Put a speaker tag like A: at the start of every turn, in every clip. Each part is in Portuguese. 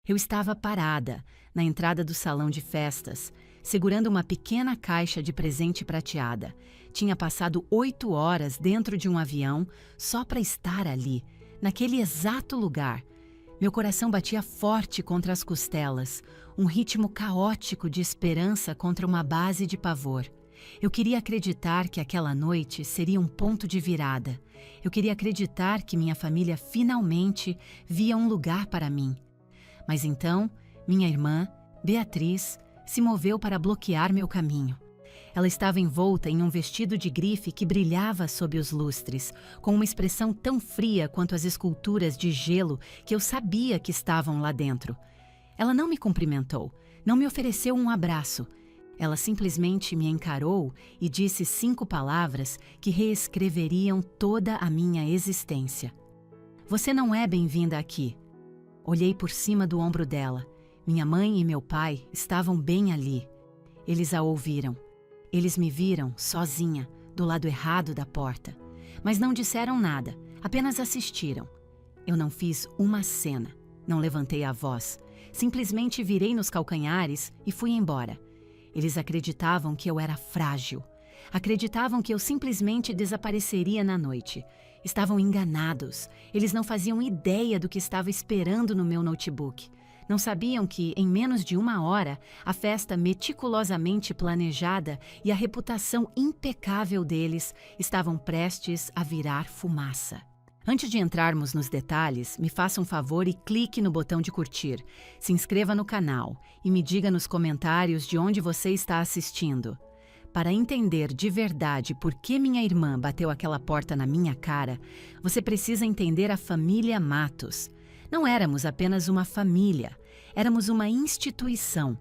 A: Eu estava parada, na entrada do salão de festas, segurando uma pequena caixa de presente prateada. Tinha passado 8 horas dentro de um avião só para estar ali, naquele exato lugar. Meu coração batia forte contra as costelas, um ritmo caótico de esperança contra uma base de pavor. Eu queria acreditar que aquela noite seria um ponto de virada. Eu queria acreditar que minha família finalmente via um lugar para mim. Mas então, minha irmã, Beatriz, se moveu para bloquear meu caminho. Ela estava envolta em um vestido de grife que brilhava sob os lustres, com uma expressão tão fria quanto as esculturas de gelo que eu sabia que estavam lá dentro. Ela não me cumprimentou, não me ofereceu um abraço. Ela simplesmente me encarou e disse 5 palavras que reescreveriam toda a minha existência. Você não é bem-vinda aqui. Olhei por cima do ombro dela. Minha mãe e meu pai estavam bem ali. Eles a ouviram. Eles me viram sozinha, do lado errado da porta. Mas não disseram nada, apenas assistiram. Eu não fiz uma cena, não levantei a voz. Simplesmente virei nos calcanhares e fui embora. Eles acreditavam que eu era frágil. Acreditavam que eu simplesmente desapareceria na noite. Estavam enganados. Eles não faziam ideia do que estava esperando no meu notebook. Não sabiam que, em menos de 1 hora, a festa meticulosamente planejada e a reputação impecável deles estavam prestes a virar fumaça. Antes de entrarmos nos detalhes, me faça um favor e clique no botão de curtir. Se inscreva no canal e me diga nos comentários de onde você está assistindo. Para entender de verdade por que minha irmã bateu aquela porta na minha cara, você precisa entender a família Matos. Não éramos apenas uma família, éramos uma instituição,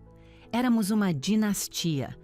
A: éramos uma dinastia.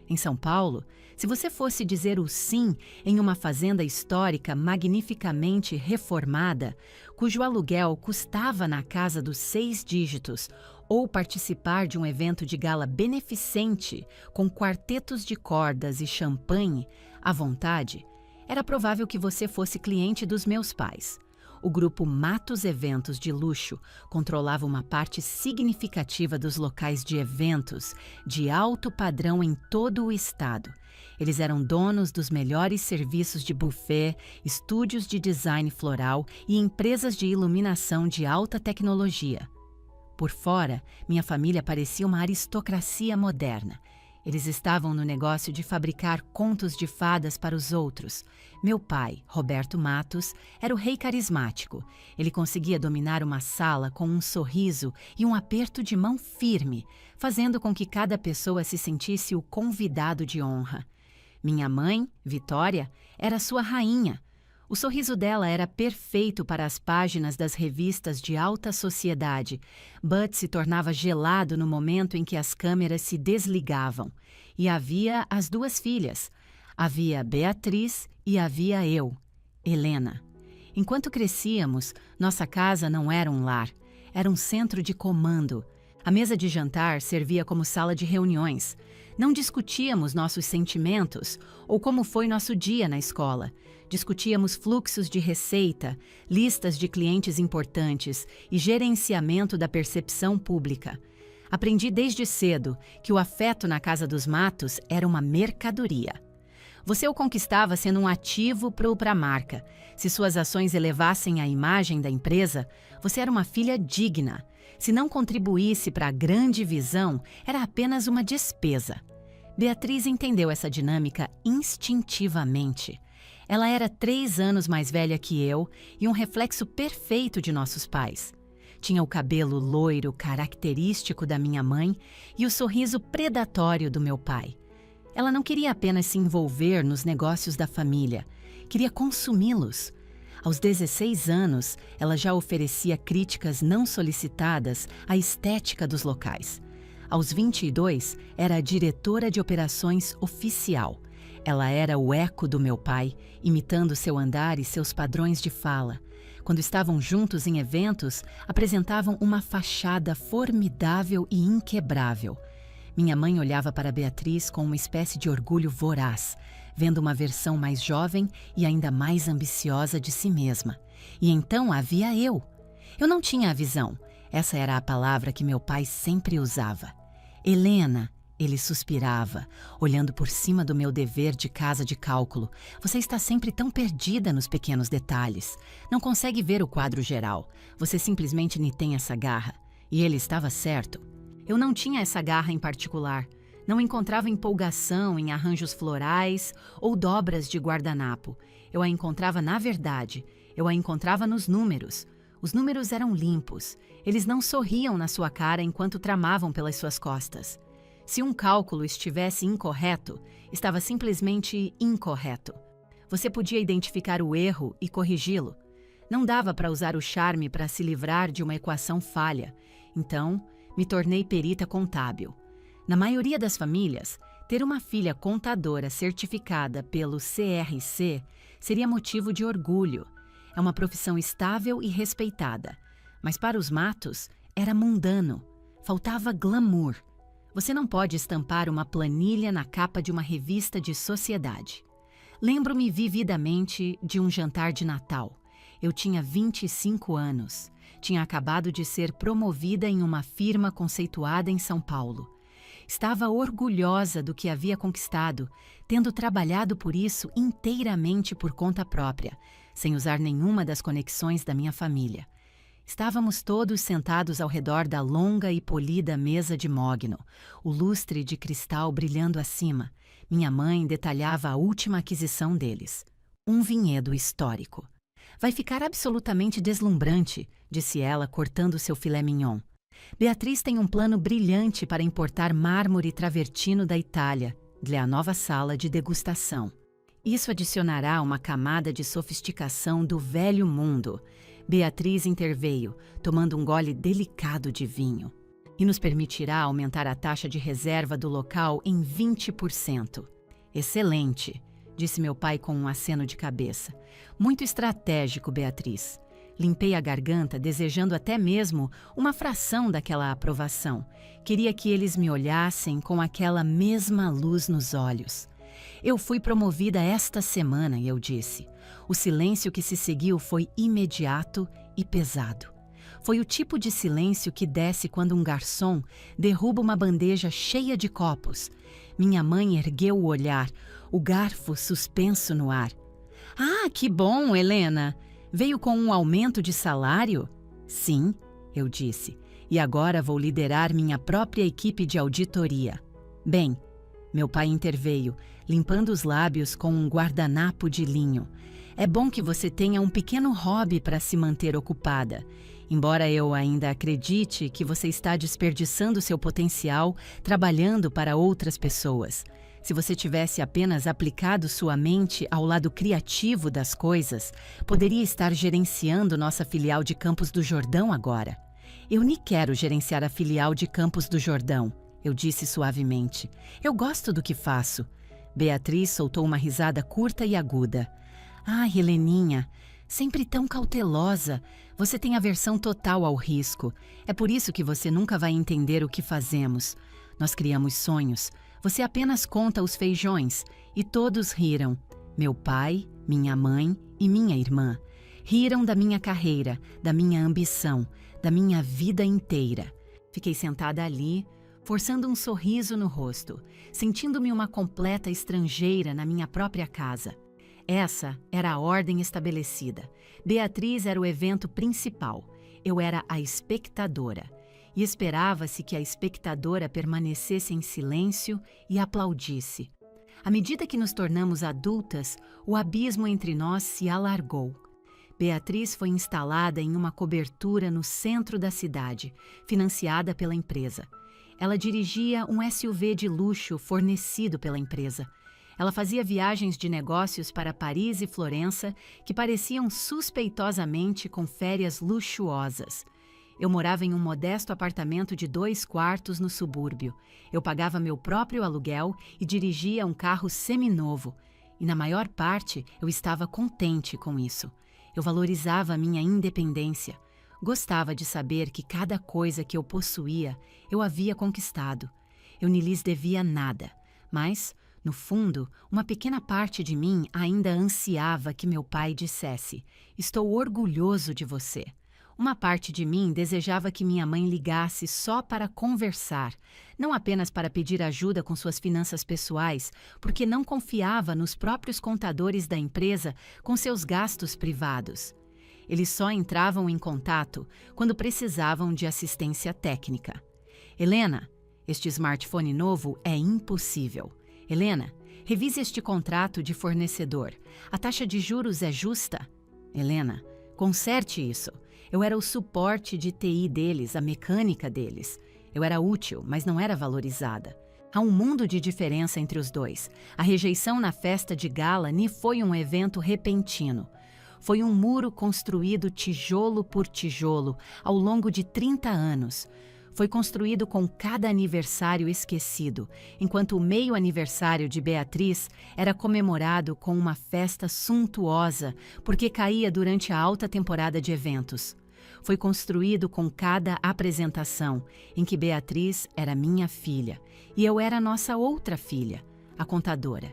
A: Em São Paulo, se você fosse dizer o sim em uma fazenda histórica magnificamente reformada, cujo aluguel custava na casa dos 6 dígitos, ou participar de um evento de gala beneficente com quartetos de cordas e champanhe à vontade, era provável que você fosse cliente dos meus pais. O grupo Matos Eventos de Luxo controlava uma parte significativa dos locais de eventos de alto padrão em todo o estado. Eles eram donos dos melhores serviços de buffet, estúdios de design floral e empresas de iluminação de alta tecnologia. Por fora, minha família parecia uma aristocracia moderna. Eles estavam no negócio de fabricar contos de fadas para os outros. Meu pai, Roberto Matos, era o rei carismático. Ele conseguia dominar uma sala com um sorriso e um aperto de mão firme, fazendo com que cada pessoa se sentisse o convidado de honra. Minha mãe, Vitória, era sua rainha. O sorriso dela era perfeito para as páginas das revistas de alta sociedade, but se tornava gelado no momento em que as câmeras se desligavam. E havia as 2 filhas. Havia Beatriz e havia eu, Helena. Enquanto crescíamos, nossa casa não era um lar, era um centro de comando. A mesa de jantar servia como sala de reuniões. Não discutíamos nossos sentimentos ou como foi nosso dia na escola. Discutíamos fluxos de receita, listas de clientes importantes e gerenciamento da percepção pública. Aprendi desde cedo que o afeto na casa dos Matos era uma mercadoria. Você o conquistava sendo um ativo para a marca. Se suas ações elevassem a imagem da empresa, você era uma filha digna. Se não contribuísse para a grande visão, era apenas uma despesa. Beatriz entendeu essa dinâmica instintivamente. Ela era 3 anos mais velha que eu e um reflexo perfeito de nossos pais. Tinha o cabelo loiro característico da minha mãe e o sorriso predatório do meu pai. Ela não queria apenas se envolver nos negócios da família, queria consumi-los. Aos 16 anos, ela já oferecia críticas não solicitadas à estética dos locais. Aos 22, era a diretora de operações oficial. Ela era o eco do meu pai, imitando seu andar e seus padrões de fala. Quando estavam juntos em eventos, apresentavam uma fachada formidável e inquebrável. Minha mãe olhava para Beatriz com uma espécie de orgulho voraz, vendo uma versão mais jovem e ainda mais ambiciosa de si mesma. E então havia eu. Eu não tinha a visão. Essa era a palavra que meu pai sempre usava. Helena, ele suspirava, olhando por cima do meu dever de casa de cálculo. Você está sempre tão perdida nos pequenos detalhes. Não consegue ver o quadro geral. Você simplesmente nem tem essa garra. E ele estava certo. Eu não tinha essa garra em particular. Não encontrava empolgação em arranjos florais ou dobras de guardanapo. Eu a encontrava na verdade. Eu a encontrava nos números. Os números eram limpos. Eles não sorriam na sua cara enquanto tramavam pelas suas costas. Se um cálculo estivesse incorreto, estava simplesmente incorreto. Você podia identificar o erro e corrigi-lo. Não dava para usar o charme para se livrar de uma equação falha. Então, me tornei perita contábil. Na maioria das famílias, ter uma filha contadora certificada pelo CRC seria motivo de orgulho. É uma profissão estável e respeitada. Mas para os Matos, era mundano. Faltava glamour. Você não pode estampar uma planilha na capa de uma revista de sociedade. Lembro-me vividamente de um jantar de Natal. Eu tinha 25 anos. Tinha acabado de ser promovida em uma firma conceituada em São Paulo. Estava orgulhosa do que havia conquistado, tendo trabalhado por isso inteiramente por conta própria, sem usar nenhuma das conexões da minha família. Estávamos todos sentados ao redor da longa e polida mesa de mogno, o lustre de cristal brilhando acima. Minha mãe detalhava a última aquisição deles. Um vinhedo histórico. Vai ficar absolutamente deslumbrante, disse ela, cortando seu filé mignon. Beatriz tem um plano brilhante para importar mármore travertino da Itália, à nova sala de degustação. Isso adicionará uma camada de sofisticação do velho mundo. Beatriz interveio, tomando um gole delicado de vinho. E nos permitirá aumentar a taxa de reserva do local em 20%. Excelente, disse meu pai com um aceno de cabeça. Muito estratégico, Beatriz. Limpei a garganta, desejando até mesmo uma fração daquela aprovação. Queria que eles me olhassem com aquela mesma luz nos olhos. Eu fui promovida esta semana, eu disse. O silêncio que se seguiu foi imediato e pesado. Foi o tipo de silêncio que desce quando um garçom derruba uma bandeja cheia de copos. Minha mãe ergueu o olhar, o garfo suspenso no ar. Ah, que bom, Helena! Veio com um aumento de salário? Sim, eu disse. E agora vou liderar minha própria equipe de auditoria. Bem, meu pai interveio, limpando os lábios com um guardanapo de linho. É bom que você tenha um pequeno hobby para se manter ocupada. Embora eu ainda acredite que você está desperdiçando seu potencial trabalhando para outras pessoas. Se você tivesse apenas aplicado sua mente ao lado criativo das coisas, poderia estar gerenciando nossa filial de Campos do Jordão agora. Eu nem quero gerenciar a filial de Campos do Jordão, eu disse suavemente. Eu gosto do que faço. Beatriz soltou uma risada curta e aguda. Ah, Heleninha, sempre tão cautelosa. Você tem aversão total ao risco. É por isso que você nunca vai entender o que fazemos. Nós criamos sonhos. Você apenas conta os feijões. E todos riram. Meu pai, minha mãe e minha irmã. Riram da minha carreira, da minha ambição, da minha vida inteira. Fiquei sentada ali, forçando um sorriso no rosto, sentindo-me uma completa estrangeira na minha própria casa. Essa era a ordem estabelecida. Beatriz era o evento principal. Eu era a espectadora. E esperava-se que a espectadora permanecesse em silêncio e aplaudisse. À medida que nos tornamos adultas, o abismo entre nós se alargou. Beatriz foi instalada em uma cobertura no centro da cidade, financiada pela empresa. Ela dirigia um SUV de luxo fornecido pela empresa. Ela fazia viagens de negócios para Paris e Florença que pareciam suspeitosamente com férias luxuosas. Eu morava em um modesto apartamento de 2 quartos no subúrbio. Eu pagava meu próprio aluguel e dirigia um carro seminovo. E na maior parte eu estava contente com isso. Eu valorizava a minha independência. Gostava de saber que cada coisa que eu possuía eu havia conquistado. Eu nem lhes devia nada, mas, no fundo, uma pequena parte de mim ainda ansiava que meu pai dissesse: "Estou orgulhoso de você." Uma parte de mim desejava que minha mãe ligasse só para conversar, não apenas para pedir ajuda com suas finanças pessoais, porque não confiava nos próprios contadores da empresa com seus gastos privados. Eles só entravam em contato quando precisavam de assistência técnica. Helena, este smartphone novo é impossível. Helena, revise este contrato de fornecedor. A taxa de juros é justa? Helena, conserte isso. Eu era o suporte de TI deles, a mecânica deles. Eu era útil, mas não era valorizada. Há um mundo de diferença entre os dois. A rejeição na festa de gala nem foi um evento repentino. Foi um muro construído tijolo por tijolo ao longo de 30 anos. Foi construído com cada aniversário esquecido, enquanto o meio aniversário de Beatriz era comemorado com uma festa suntuosa, porque caía durante a alta temporada de eventos. Foi construído com cada apresentação, em que Beatriz era minha filha e eu era nossa outra filha, a contadora.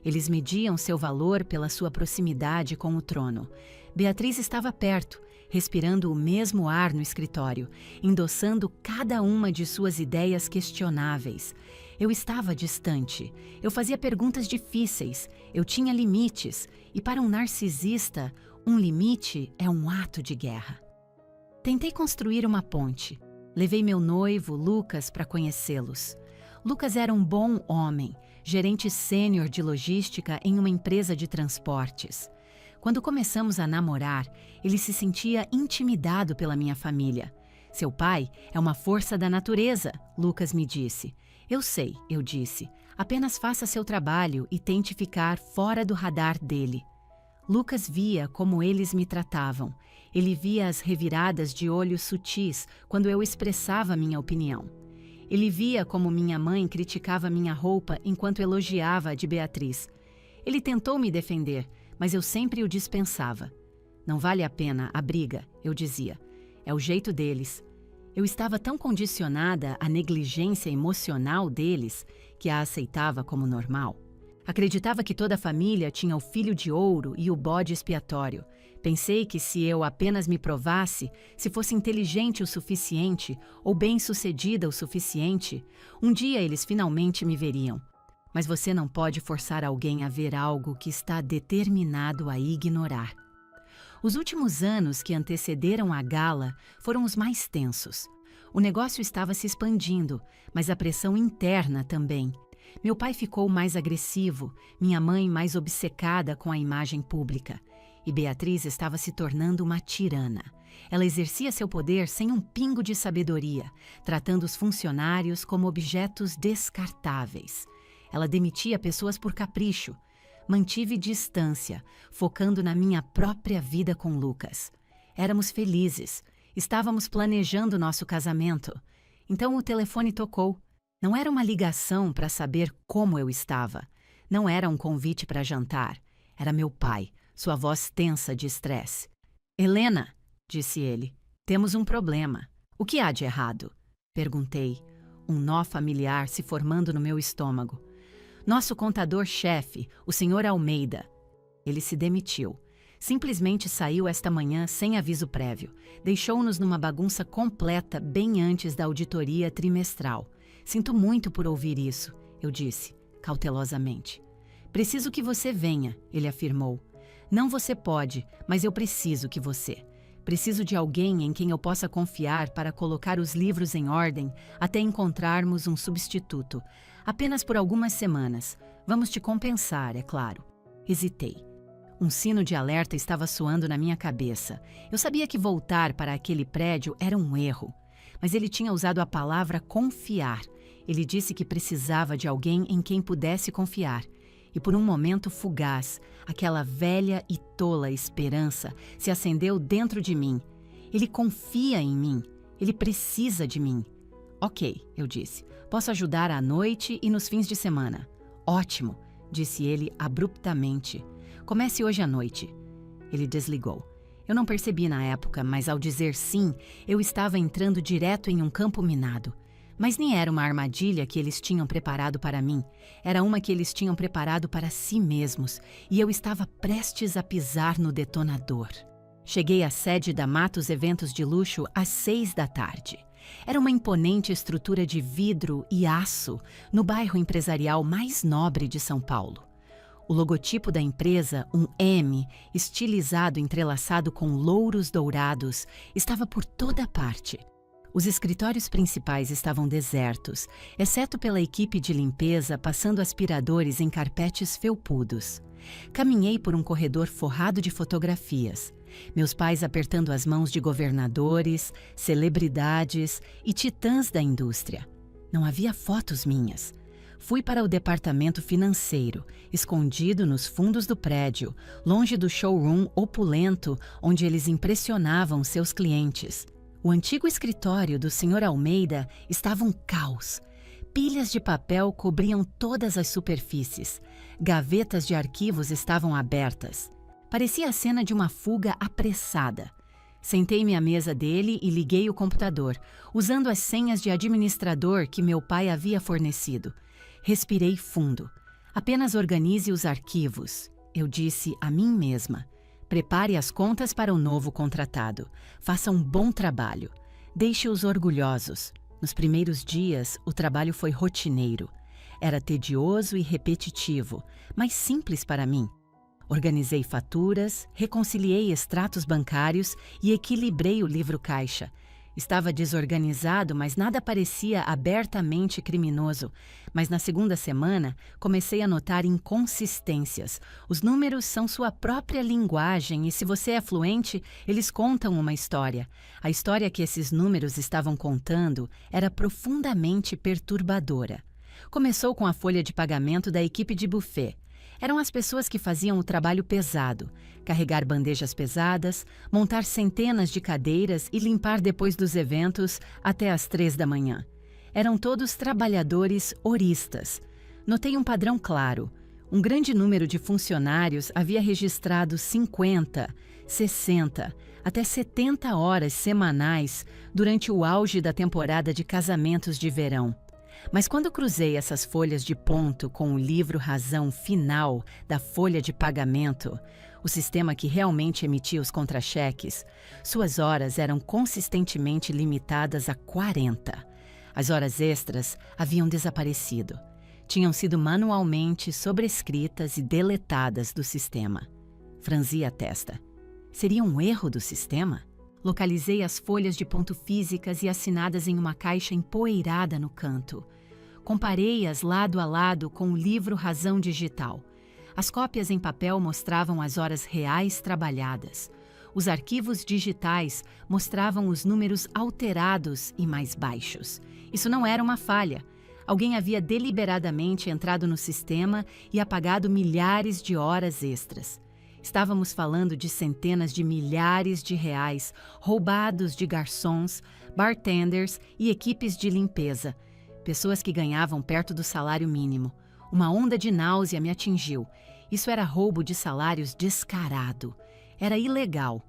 A: Eles mediam seu valor pela sua proximidade com o trono. Beatriz estava perto, respirando o mesmo ar no escritório, endossando cada uma de suas ideias questionáveis. Eu estava distante. Eu fazia perguntas difíceis. Eu tinha limites. E para um narcisista, um limite é um ato de guerra. Tentei construir uma ponte. Levei meu noivo, Lucas, para conhecê-los. Lucas era um bom homem, gerente sênior de logística em uma empresa de transportes. Quando começamos a namorar, ele se sentia intimidado pela minha família. Seu pai é uma força da natureza, Lucas me disse. Eu sei, eu disse. Apenas faça seu trabalho e tente ficar fora do radar dele. Lucas via como eles me tratavam. Ele via as reviradas de olhos sutis quando eu expressava minha opinião. Ele via como minha mãe criticava minha roupa enquanto elogiava a de Beatriz. Ele tentou me defender, mas eu sempre o dispensava. Não vale a pena a briga, eu dizia. É o jeito deles. Eu estava tão condicionada à negligência emocional deles que a aceitava como normal. Acreditava que toda a família tinha o filho de ouro e o bode expiatório. Pensei que se eu apenas me provasse, se fosse inteligente o suficiente ou bem-sucedida o suficiente, um dia eles finalmente me veriam. Mas você não pode forçar alguém a ver algo que está determinado a ignorar. Os últimos anos que antecederam a gala foram os mais tensos. O negócio estava se expandindo, mas a pressão interna também. Meu pai ficou mais agressivo, minha mãe mais obcecada com a imagem pública. E Beatriz estava se tornando uma tirana. Ela exercia seu poder sem um pingo de sabedoria, tratando os funcionários como objetos descartáveis. Ela demitia pessoas por capricho. Mantive distância, focando na minha própria vida com Lucas. Éramos felizes. Estávamos planejando nosso casamento. Então o telefone tocou. Não era uma ligação para saber como eu estava. Não era um convite para jantar. Era meu pai, sua voz tensa de estresse. Helena, disse ele, temos um problema. O que há de errado? Perguntei, um nó familiar se formando no meu estômago. Nosso contador-chefe, o Sr. Almeida. Ele se demitiu. Simplesmente saiu esta manhã sem aviso prévio. Deixou-nos numa bagunça completa bem antes da auditoria trimestral. Sinto muito por ouvir isso, eu disse, cautelosamente. Preciso que você venha, ele afirmou. Não você pode, mas eu preciso que você. Preciso de alguém em quem eu possa confiar para colocar os livros em ordem até encontrarmos um substituto. Apenas por algumas semanas. Vamos te compensar, é claro. Hesitei. Um sino de alerta estava soando na minha cabeça. Eu sabia que voltar para aquele prédio era um erro. Mas ele tinha usado a palavra confiar. Ele disse que precisava de alguém em quem pudesse confiar. E por um momento fugaz, aquela velha e tola esperança se acendeu dentro de mim. Ele confia em mim. Ele precisa de mim. Ok, eu disse. Posso ajudar à noite e nos fins de semana. Ótimo, disse ele abruptamente. Comece hoje à noite. Ele desligou. Eu não percebi na época, mas ao dizer sim, eu estava entrando direto em um campo minado. Mas nem era uma armadilha que eles tinham preparado para mim. Era uma que eles tinham preparado para si mesmos, e eu estava prestes a pisar no detonador. Cheguei à sede da Matos Eventos de Luxo às 6 da tarde. Era uma imponente estrutura de vidro e aço no bairro empresarial mais nobre de São Paulo. O logotipo da empresa, um M, estilizado entrelaçado com louros dourados, estava por toda parte. Os escritórios principais estavam desertos, exceto pela equipe de limpeza passando aspiradores em carpetes felpudos. Caminhei por um corredor forrado de fotografias. Meus pais apertando as mãos de governadores, celebridades e titãs da indústria. Não havia fotos minhas. Fui para o departamento financeiro, escondido nos fundos do prédio, longe do showroom opulento onde eles impressionavam seus clientes. O antigo escritório do Sr. Almeida estava um caos. Pilhas de papel cobriam todas as superfícies. Gavetas de arquivos estavam abertas. Parecia a cena de uma fuga apressada. Sentei-me à mesa dele e liguei o computador, usando as senhas de administrador que meu pai havia fornecido. Respirei fundo. Apenas organize os arquivos, eu disse a mim mesma. Prepare as contas para o novo contratado. Faça um bom trabalho. Deixe-os orgulhosos. Nos primeiros dias, o trabalho foi rotineiro. Era tedioso e repetitivo, mas simples para mim. Organizei faturas, reconciliei extratos bancários e equilibrei o livro-caixa. Estava desorganizado, mas nada parecia abertamente criminoso. Mas na segunda semana, comecei a notar inconsistências. Os números são sua própria linguagem e se você é fluente, eles contam uma história. A história que esses números estavam contando era profundamente perturbadora. Começou com a folha de pagamento da equipe de buffet. Eram as pessoas que faziam o trabalho pesado, carregar bandejas pesadas, montar centenas de cadeiras e limpar depois dos eventos até às 3 da manhã. Eram todos trabalhadores horistas. Notei um padrão claro. Um grande número de funcionários havia registrado 50, 60, até 70 horas semanais durante o auge da temporada de casamentos de verão. Mas quando cruzei essas folhas de ponto com o livro razão final da folha de pagamento, o sistema que realmente emitia os contra-cheques, suas horas eram consistentemente limitadas a 40. As horas extras haviam desaparecido. Tinham sido manualmente sobrescritas e deletadas do sistema. Franzi a testa. Seria um erro do sistema? Localizei as folhas de ponto físicas e assinadas em uma caixa empoeirada no canto. Comparei-as lado a lado com o livro Razão Digital. As cópias em papel mostravam as horas reais trabalhadas. Os arquivos digitais mostravam os números alterados e mais baixos. Isso não era uma falha. Alguém havia deliberadamente entrado no sistema e apagado milhares de horas extras. Estávamos falando de centenas de milhares de reais roubados de garçons, bartenders e equipes de limpeza. Pessoas que ganhavam perto do salário mínimo. Uma onda de náusea me atingiu. Isso era roubo de salários descarado. Era ilegal.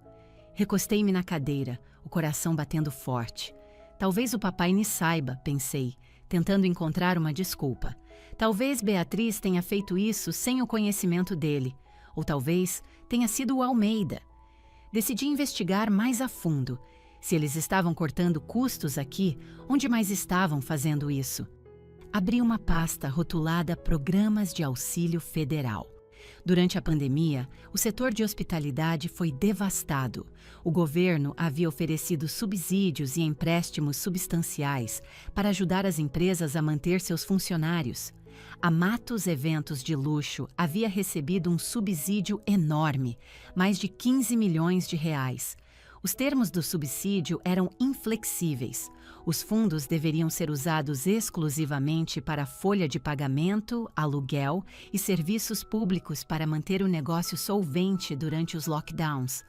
A: Recostei-me na cadeira, o coração batendo forte. Talvez o papai me saiba, pensei, tentando encontrar uma desculpa. Talvez Beatriz tenha feito isso sem o conhecimento dele. Ou talvez tenha sido o Almeida. Decidi investigar mais a fundo. Se eles estavam cortando custos aqui, onde mais estavam fazendo isso? Abri uma pasta rotulada Programas de Auxílio Federal. Durante a pandemia, o setor de hospitalidade foi devastado. O governo havia oferecido subsídios e empréstimos substanciais para ajudar as empresas a manter seus funcionários. A Matos Eventos de Luxo havia recebido um subsídio enorme, mais de 15 milhões de reais. Os termos do subsídio eram inflexíveis. Os fundos deveriam ser usados exclusivamente para folha de pagamento, aluguel e serviços públicos para manter o negócio solvente durante os lockdowns.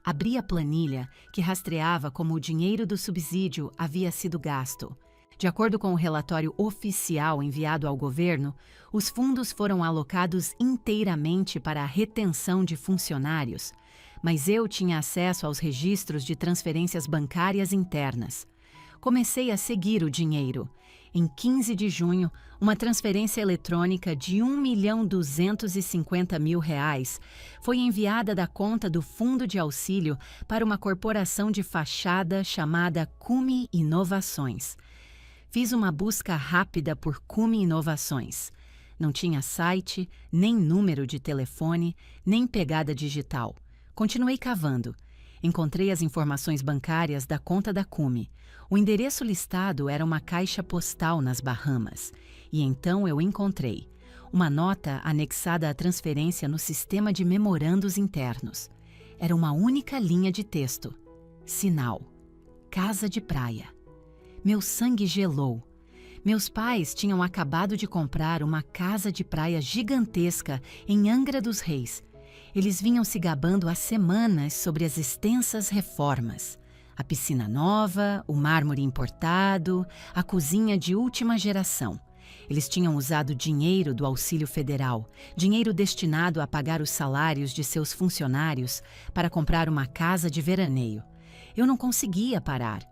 A: Abri a planilha que rastreava como o dinheiro do subsídio havia sido gasto. De acordo com o relatório oficial enviado ao governo, os fundos foram alocados inteiramente para a retenção de funcionários, mas eu tinha acesso aos registros de transferências bancárias internas. Comecei a seguir o dinheiro. Em 15 de junho, uma transferência eletrônica de R$ 1.250.000 foi enviada da conta do Fundo de Auxílio para uma corporação de fachada chamada Cume Inovações. Fiz uma busca rápida por Cume Inovações. Não tinha site, nem número de telefone, nem pegada digital. Continuei cavando. Encontrei as informações bancárias da conta da Cume. O endereço listado era uma caixa postal nas Bahamas. E então eu encontrei uma nota anexada à transferência no sistema de memorandos internos. Era uma única linha de texto. Sinal. Casa de praia. Meu sangue gelou. Meus pais tinham acabado de comprar uma casa de praia gigantesca em Angra dos Reis. Eles vinham se gabando há semanas sobre as extensas reformas. A piscina nova, o mármore importado, a cozinha de última geração. Eles tinham usado dinheiro do Auxílio Federal, dinheiro destinado a pagar os salários de seus funcionários, para comprar uma casa de veraneio. Eu não conseguia parar.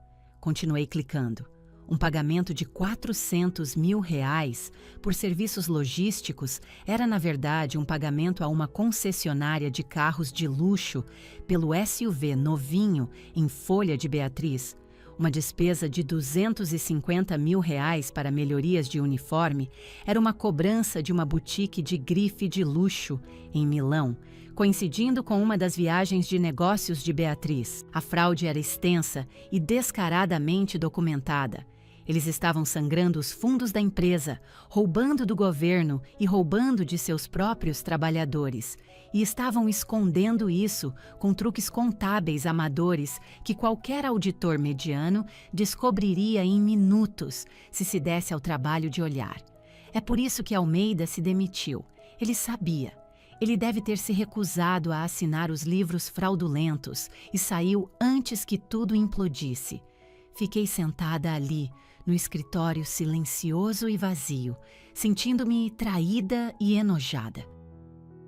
A: Continuei clicando. Um pagamento de R$ 400.000 por serviços logísticos era, na verdade, um pagamento a uma concessionária de carros de luxo pelo SUV novinho em Folha de Beatriz. Uma despesa de R$ 250.000 para melhorias de uniforme era uma cobrança de uma boutique de grife de luxo em Milão, coincidindo com uma das viagens de negócios de Beatriz. A fraude era extensa e descaradamente documentada. Eles estavam sangrando os fundos da empresa, roubando do governo e roubando de seus próprios trabalhadores. E estavam escondendo isso com truques contábeis amadores que qualquer auditor mediano descobriria em minutos se se desse ao trabalho de olhar. É por isso que Almeida se demitiu. Ele sabia. Ele deve ter se recusado a assinar os livros fraudulentos e saiu antes que tudo implodisse. Fiquei sentada ali, no escritório silencioso e vazio, sentindo-me traída e enojada.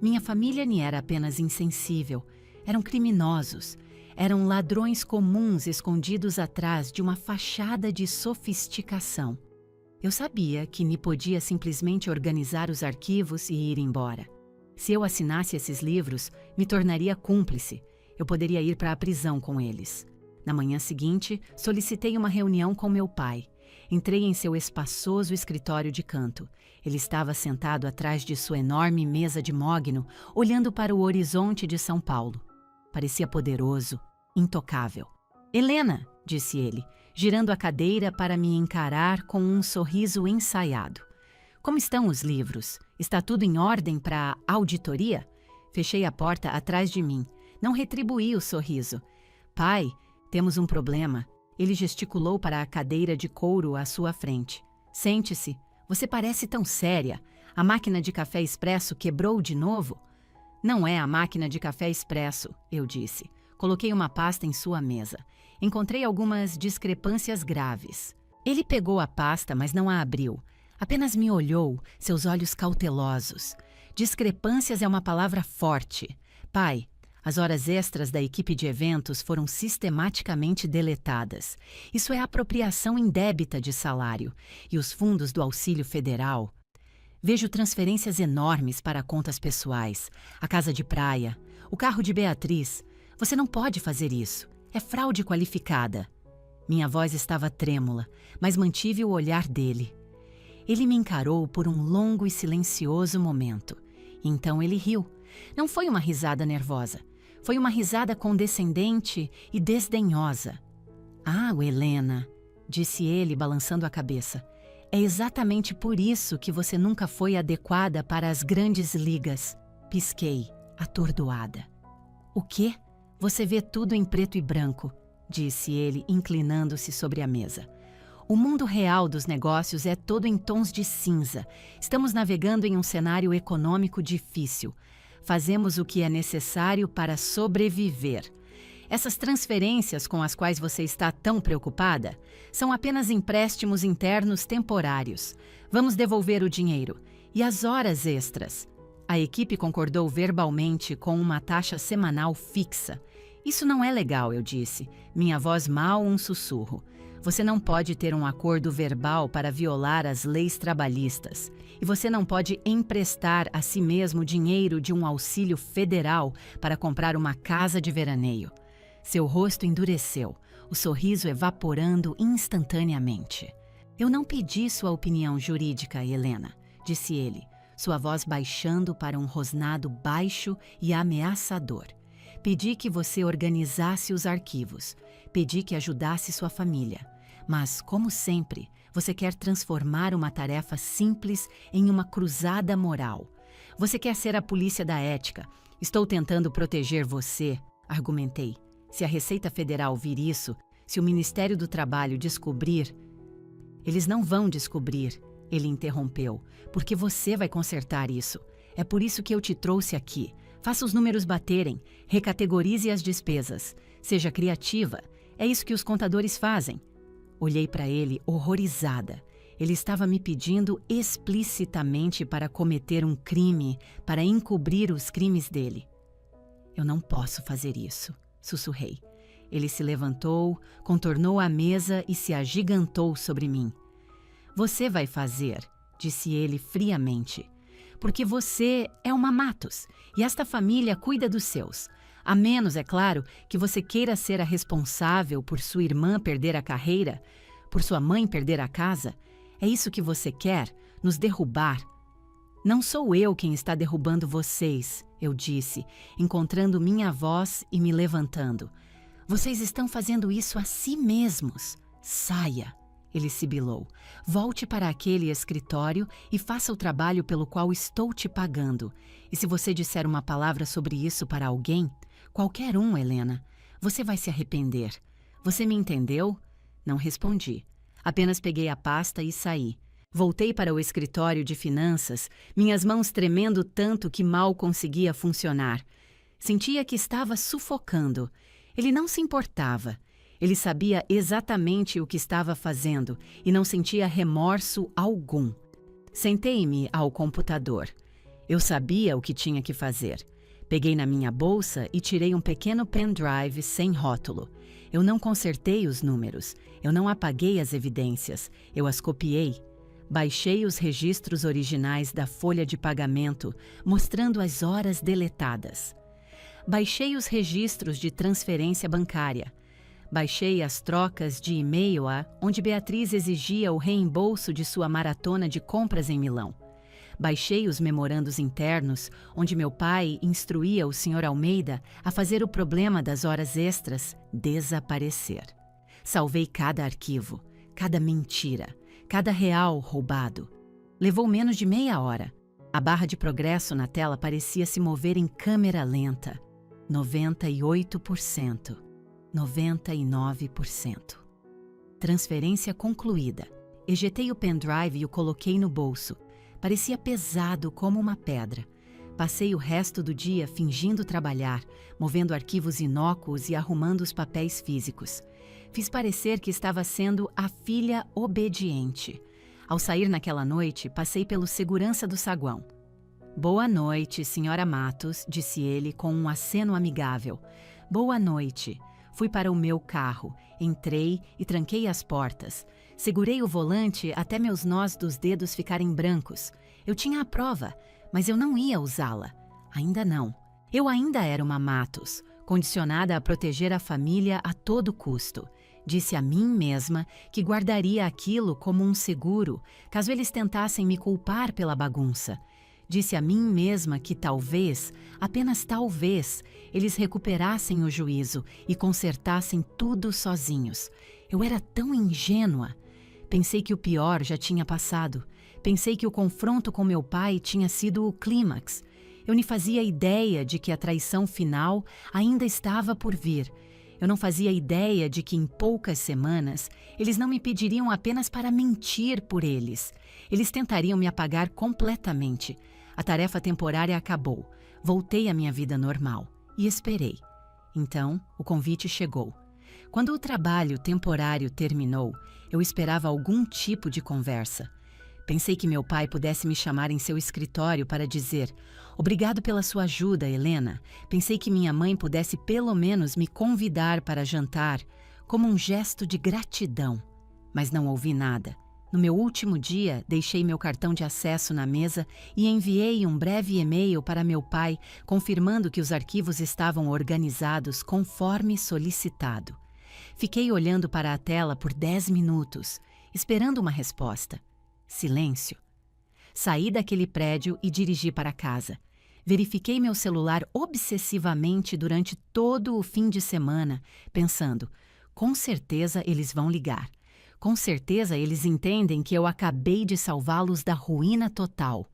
A: Minha família nem era apenas insensível, eram criminosos, eram ladrões comuns escondidos atrás de uma fachada de sofisticação. Eu sabia que nem podia simplesmente organizar os arquivos e ir embora. Se eu assinasse esses livros, me tornaria cúmplice. Eu poderia ir para a prisão com eles. Na manhã seguinte, solicitei uma reunião com meu pai. Entrei em seu espaçoso escritório de canto. Ele estava sentado atrás de sua enorme mesa de mogno, olhando para o horizonte de São Paulo. Parecia poderoso, intocável. "Helena", disse ele, girando a cadeira para me encarar com um sorriso ensaiado. "Como estão os livros? Está tudo em ordem para a auditoria?" Fechei a porta atrás de mim. Não retribuí o sorriso. "Pai, temos um problema." Ele gesticulou para a cadeira de couro à sua frente. "Sente-se. Você parece tão séria. A máquina de café expresso quebrou de novo?" "Não é a máquina de café expresso", eu disse. Coloquei uma pasta em sua mesa. Encontrei algumas discrepâncias graves. Ele pegou a pasta, mas não a abriu. Apenas me olhou, seus olhos cautelosos. Discrepâncias é uma palavra forte. "Pai, as horas extras da equipe de eventos foram sistematicamente deletadas. Isso é apropriação indébita de salário. E os fundos do Auxílio Federal. Vejo transferências enormes para contas pessoais, a casa de praia, o carro de Beatriz. Você não pode fazer isso. É fraude qualificada." Minha voz estava trêmula, mas mantive o olhar dele. Ele me encarou por um longo e silencioso momento. Então ele riu. Não foi uma risada nervosa. Foi uma risada condescendente e desdenhosa. "Ah, Helena", disse ele, balançando a cabeça. "É exatamente por isso que você nunca foi adequada para as grandes ligas." Pisquei, atordoada. "O quê? Você vê tudo em preto e branco", disse ele, inclinando-se sobre a mesa. "O mundo real dos negócios é todo em tons de cinza. Estamos navegando em um cenário econômico difícil. Fazemos o que é necessário para sobreviver. Essas transferências com as quais você está tão preocupada são apenas empréstimos internos temporários. Vamos devolver o dinheiro. E as horas extras?" A equipe concordou verbalmente com uma taxa semanal fixa. "Isso não é legal", eu disse, minha voz mal um sussurro. Você não pode ter um acordo verbal para violar as leis trabalhistas. E você não pode emprestar a si mesmo dinheiro de um auxílio federal para comprar uma casa de veraneio. Seu rosto endureceu, o sorriso evaporando instantaneamente. Eu não pedi sua opinião jurídica, Helena, disse ele, sua voz baixando para um rosnado baixo e ameaçador. Pedi que você organizasse os arquivos. Pedi que ajudasse sua família. Mas, como sempre, você quer transformar uma tarefa simples em uma cruzada moral. Você quer ser a polícia da ética. Estou tentando proteger você, argumentei. Se a Receita Federal vir isso, se o Ministério do Trabalho descobrir... Eles não vão descobrir, ele interrompeu, porque você vai consertar isso. É por isso que eu te trouxe aqui. Faça os números baterem, recategorize as despesas. Seja criativa. É isso que os contadores fazem. Olhei para ele horrorizada. Ele estava me pedindo explicitamente para cometer um crime, para encobrir os crimes dele. Eu não posso fazer isso, sussurrei. Ele se levantou, contornou a mesa e se agigantou sobre mim. Você vai fazer, disse ele friamente, porque você é uma Matos e esta família cuida dos seus. A menos, é claro, que você queira ser a responsável por sua irmã perder a carreira, por sua mãe perder a casa. É isso que você quer, nos derrubar. Não sou eu quem está derrubando vocês, eu disse, encontrando minha voz e me levantando. Vocês estão fazendo isso a si mesmos. Saia, ele sibilou. Volte para aquele escritório e faça o trabalho pelo qual estou te pagando. E se você disser uma palavra sobre isso para alguém, qualquer um, Helena, você vai se arrepender. Você me entendeu? Não respondi. Apenas peguei a pasta e saí. Voltei para o escritório de finanças, minhas mãos tremendo tanto que mal conseguia funcionar. Sentia que estava sufocando. Ele não se importava. Ele sabia exatamente o que estava fazendo e não sentia remorso algum. Sentei-me ao computador. Eu sabia o que tinha que fazer. Peguei na minha bolsa e tirei um pequeno pendrive sem rótulo. Eu não consertei os números. Eu não apaguei as evidências. Eu as copiei. Baixei os registros originais da folha de pagamento, mostrando as horas deletadas. Baixei os registros de transferência bancária. Baixei as trocas de e-mail onde Beatriz exigia o reembolso de sua maratona de compras em Milão. Baixei os memorandos internos, onde meu pai instruía o Sr. Almeida a fazer o problema das horas extras desaparecer. Salvei cada arquivo, cada mentira, cada real roubado. Levou menos de meia hora. A barra de progresso na tela parecia se mover em câmera lenta. 98%. 99%. Transferência concluída. Ejetei o pendrive e o coloquei no bolso. Parecia pesado como uma pedra. Passei o resto do dia fingindo trabalhar, movendo arquivos inócuos e arrumando os papéis físicos. Fiz parecer que estava sendo a filha obediente. Ao sair naquela noite, passei pelo segurança do saguão. Boa noite, senhora Matos, disse ele com um aceno amigável. Boa noite. Fui para o meu carro, entrei e tranquei as portas. Segurei o volante até meus nós dos dedos ficarem brancos. Eu tinha a prova, mas eu não ia usá-la. Ainda não. Eu ainda era uma Matos, condicionada a proteger a família a todo custo. Disse a mim mesma que guardaria aquilo como um seguro, caso eles tentassem me culpar pela bagunça. Disse a mim mesma que talvez, apenas talvez, eles recuperassem o juízo e consertassem tudo sozinhos. Eu era tão ingênua. Pensei que o pior já tinha passado. Pensei que o confronto com meu pai tinha sido o clímax. Eu nem fazia ideia de que a traição final ainda estava por vir. Eu não fazia ideia de que em poucas semanas eles não me pediriam apenas para mentir por eles. Eles tentariam me apagar completamente. A tarefa temporária acabou. Voltei à minha vida normal e esperei. Então, o convite chegou. Quando o trabalho temporário terminou, eu esperava algum tipo de conversa. Pensei que meu pai pudesse me chamar em seu escritório para dizer: "Obrigado pela sua ajuda, Helena." Pensei que minha mãe pudesse pelo menos me convidar para jantar, como um gesto de gratidão. Mas não ouvi nada. No meu último dia, deixei meu cartão de acesso na mesa e enviei um breve e-mail para meu pai, confirmando que os arquivos estavam organizados conforme solicitado. Fiquei olhando para a tela por 10 minutos, esperando uma resposta. Silêncio. Saí daquele prédio e dirigi para casa. Verifiquei meu celular obsessivamente durante todo o fim de semana, pensando, com certeza eles vão ligar. Com certeza eles entendem que eu acabei de salvá-los da ruína total.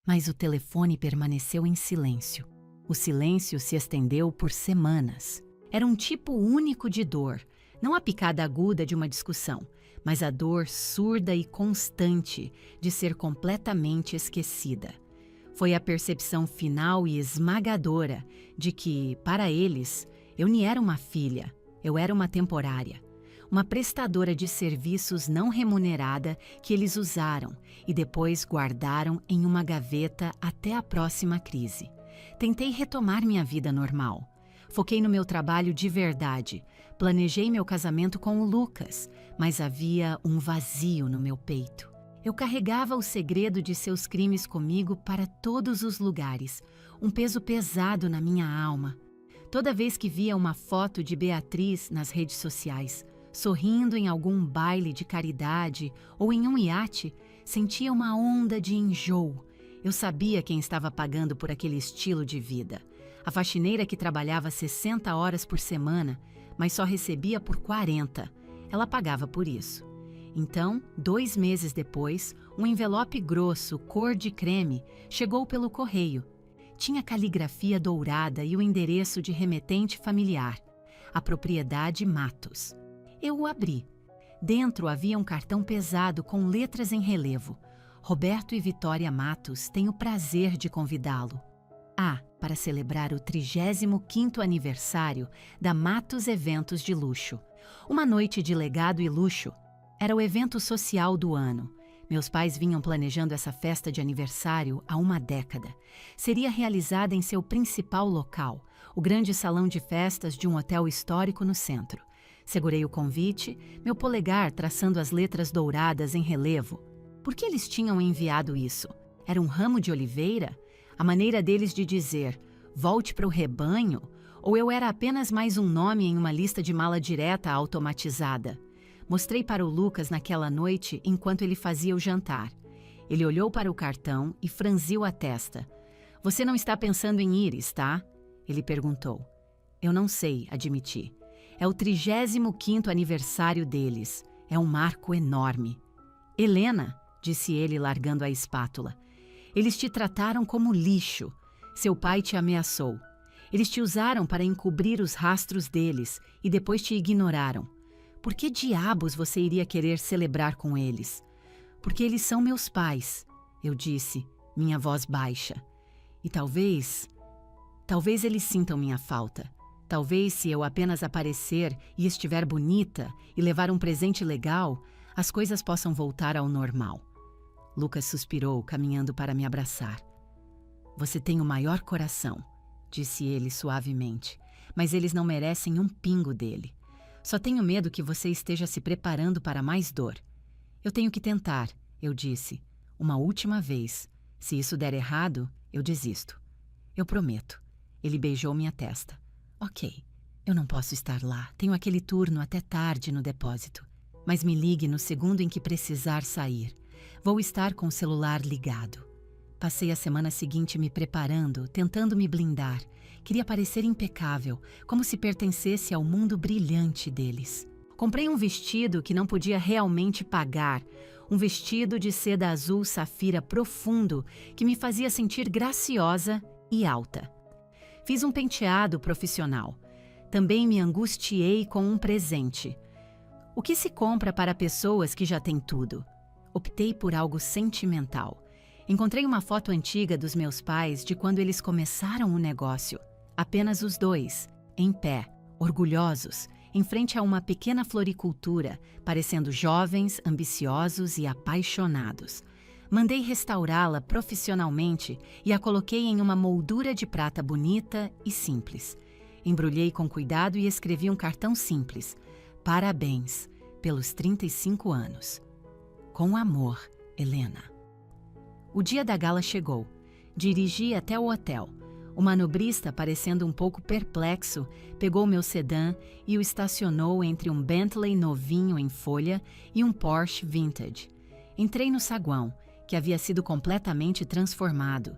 A: Mas o telefone permaneceu em silêncio. O silêncio se estendeu por semanas. Era um tipo único de dor, não a picada aguda de uma discussão, mas a dor surda e constante de ser completamente esquecida. Foi a percepção final e esmagadora de que, para eles, eu nem era uma filha, eu era uma temporária. Uma prestadora de serviços não remunerada que eles usaram e depois guardaram em uma gaveta até a próxima crise. Tentei retomar minha vida normal. Foquei no meu trabalho de verdade. Planejei meu casamento com o Lucas, mas havia um vazio no meu peito. Eu carregava o segredo de seus crimes comigo para todos os lugares, um peso pesado na minha alma. Toda vez que via uma foto de Beatriz nas redes sociais, sorrindo em algum baile de caridade ou em um iate, sentia uma onda de enjoo. Eu sabia quem estava pagando por aquele estilo de vida. A faxineira que trabalhava 60 horas por semana, mas só recebia por 40. Ela pagava por isso. Então, 2 meses depois, um envelope grosso, cor de creme, chegou pelo correio. Tinha caligrafia dourada e o endereço de remetente familiar. A propriedade Matos. Eu o abri. Dentro havia um cartão pesado com letras em relevo. Roberto e Vitória Matos têm o prazer de convidá-lo. Para celebrar o 35º aniversário da Matos Eventos de Luxo. Uma noite de legado e luxo. Era o evento social do ano. Meus pais vinham planejando essa festa de aniversário há uma década. Seria realizada em seu principal local, o grande salão de festas de um hotel histórico no centro. Segurei o convite, meu polegar traçando as letras douradas em relevo. Por que eles tinham enviado isso? Era um ramo de oliveira? A maneira deles de dizer, volte para o rebanho? Ou eu era apenas mais um nome em uma lista de mala direta automatizada? Mostrei para o Lucas naquela noite enquanto ele fazia o jantar. Ele olhou para o cartão e franziu a testa. Você não está pensando em ir, está? Ele perguntou. Eu não sei, admiti. É o 35º aniversário deles. É um marco enorme. Helena, disse ele largando a espátula. Eles te trataram como lixo. Seu pai te ameaçou. Eles te usaram para encobrir os rastros deles e depois te ignoraram. Por que diabos você iria querer celebrar com eles? Porque eles são meus pais, eu disse, minha voz baixa. E talvez eles sintam minha falta. Talvez se eu apenas aparecer e estiver bonita e levar um presente legal, as coisas possam voltar ao normal. Lucas suspirou, caminhando para me abraçar. Você tem o maior coração, disse ele suavemente, mas eles não merecem um pingo dele. Só tenho medo que você esteja se preparando para mais dor. Eu tenho que tentar, eu disse, uma última vez. Se isso der errado, eu desisto. Eu prometo. Ele beijou minha testa. Ok, eu não posso estar lá. Tenho aquele turno até tarde no depósito. Mas me ligue no segundo em que precisar sair. Vou estar com o celular ligado. Passei a semana seguinte me preparando, tentando me blindar. Queria parecer impecável, como se pertencesse ao mundo brilhante deles. Comprei um vestido que não podia realmente pagar, um vestido de seda azul safira profundo que me fazia sentir graciosa e alta. Fiz um penteado profissional. Também me angustiei com um presente. O que se compra para pessoas que já têm tudo? Optei por algo sentimental. Encontrei uma foto antiga dos meus pais de quando eles começaram o negócio. Apenas os dois, em pé, orgulhosos, em frente a uma pequena floricultura, parecendo jovens, ambiciosos e apaixonados. Mandei restaurá-la profissionalmente e a coloquei em uma moldura de prata bonita e simples. Embrulhei com cuidado e escrevi um cartão simples. parabéns pelos 35 anos. Com amor, Helena. O dia da gala chegou. Dirigi até o hotel. O manobrista, parecendo um pouco perplexo, pegou meu sedã e o estacionou entre um Bentley novinho em folha e um Porsche vintage. Entrei no saguão, que havia sido completamente transformado.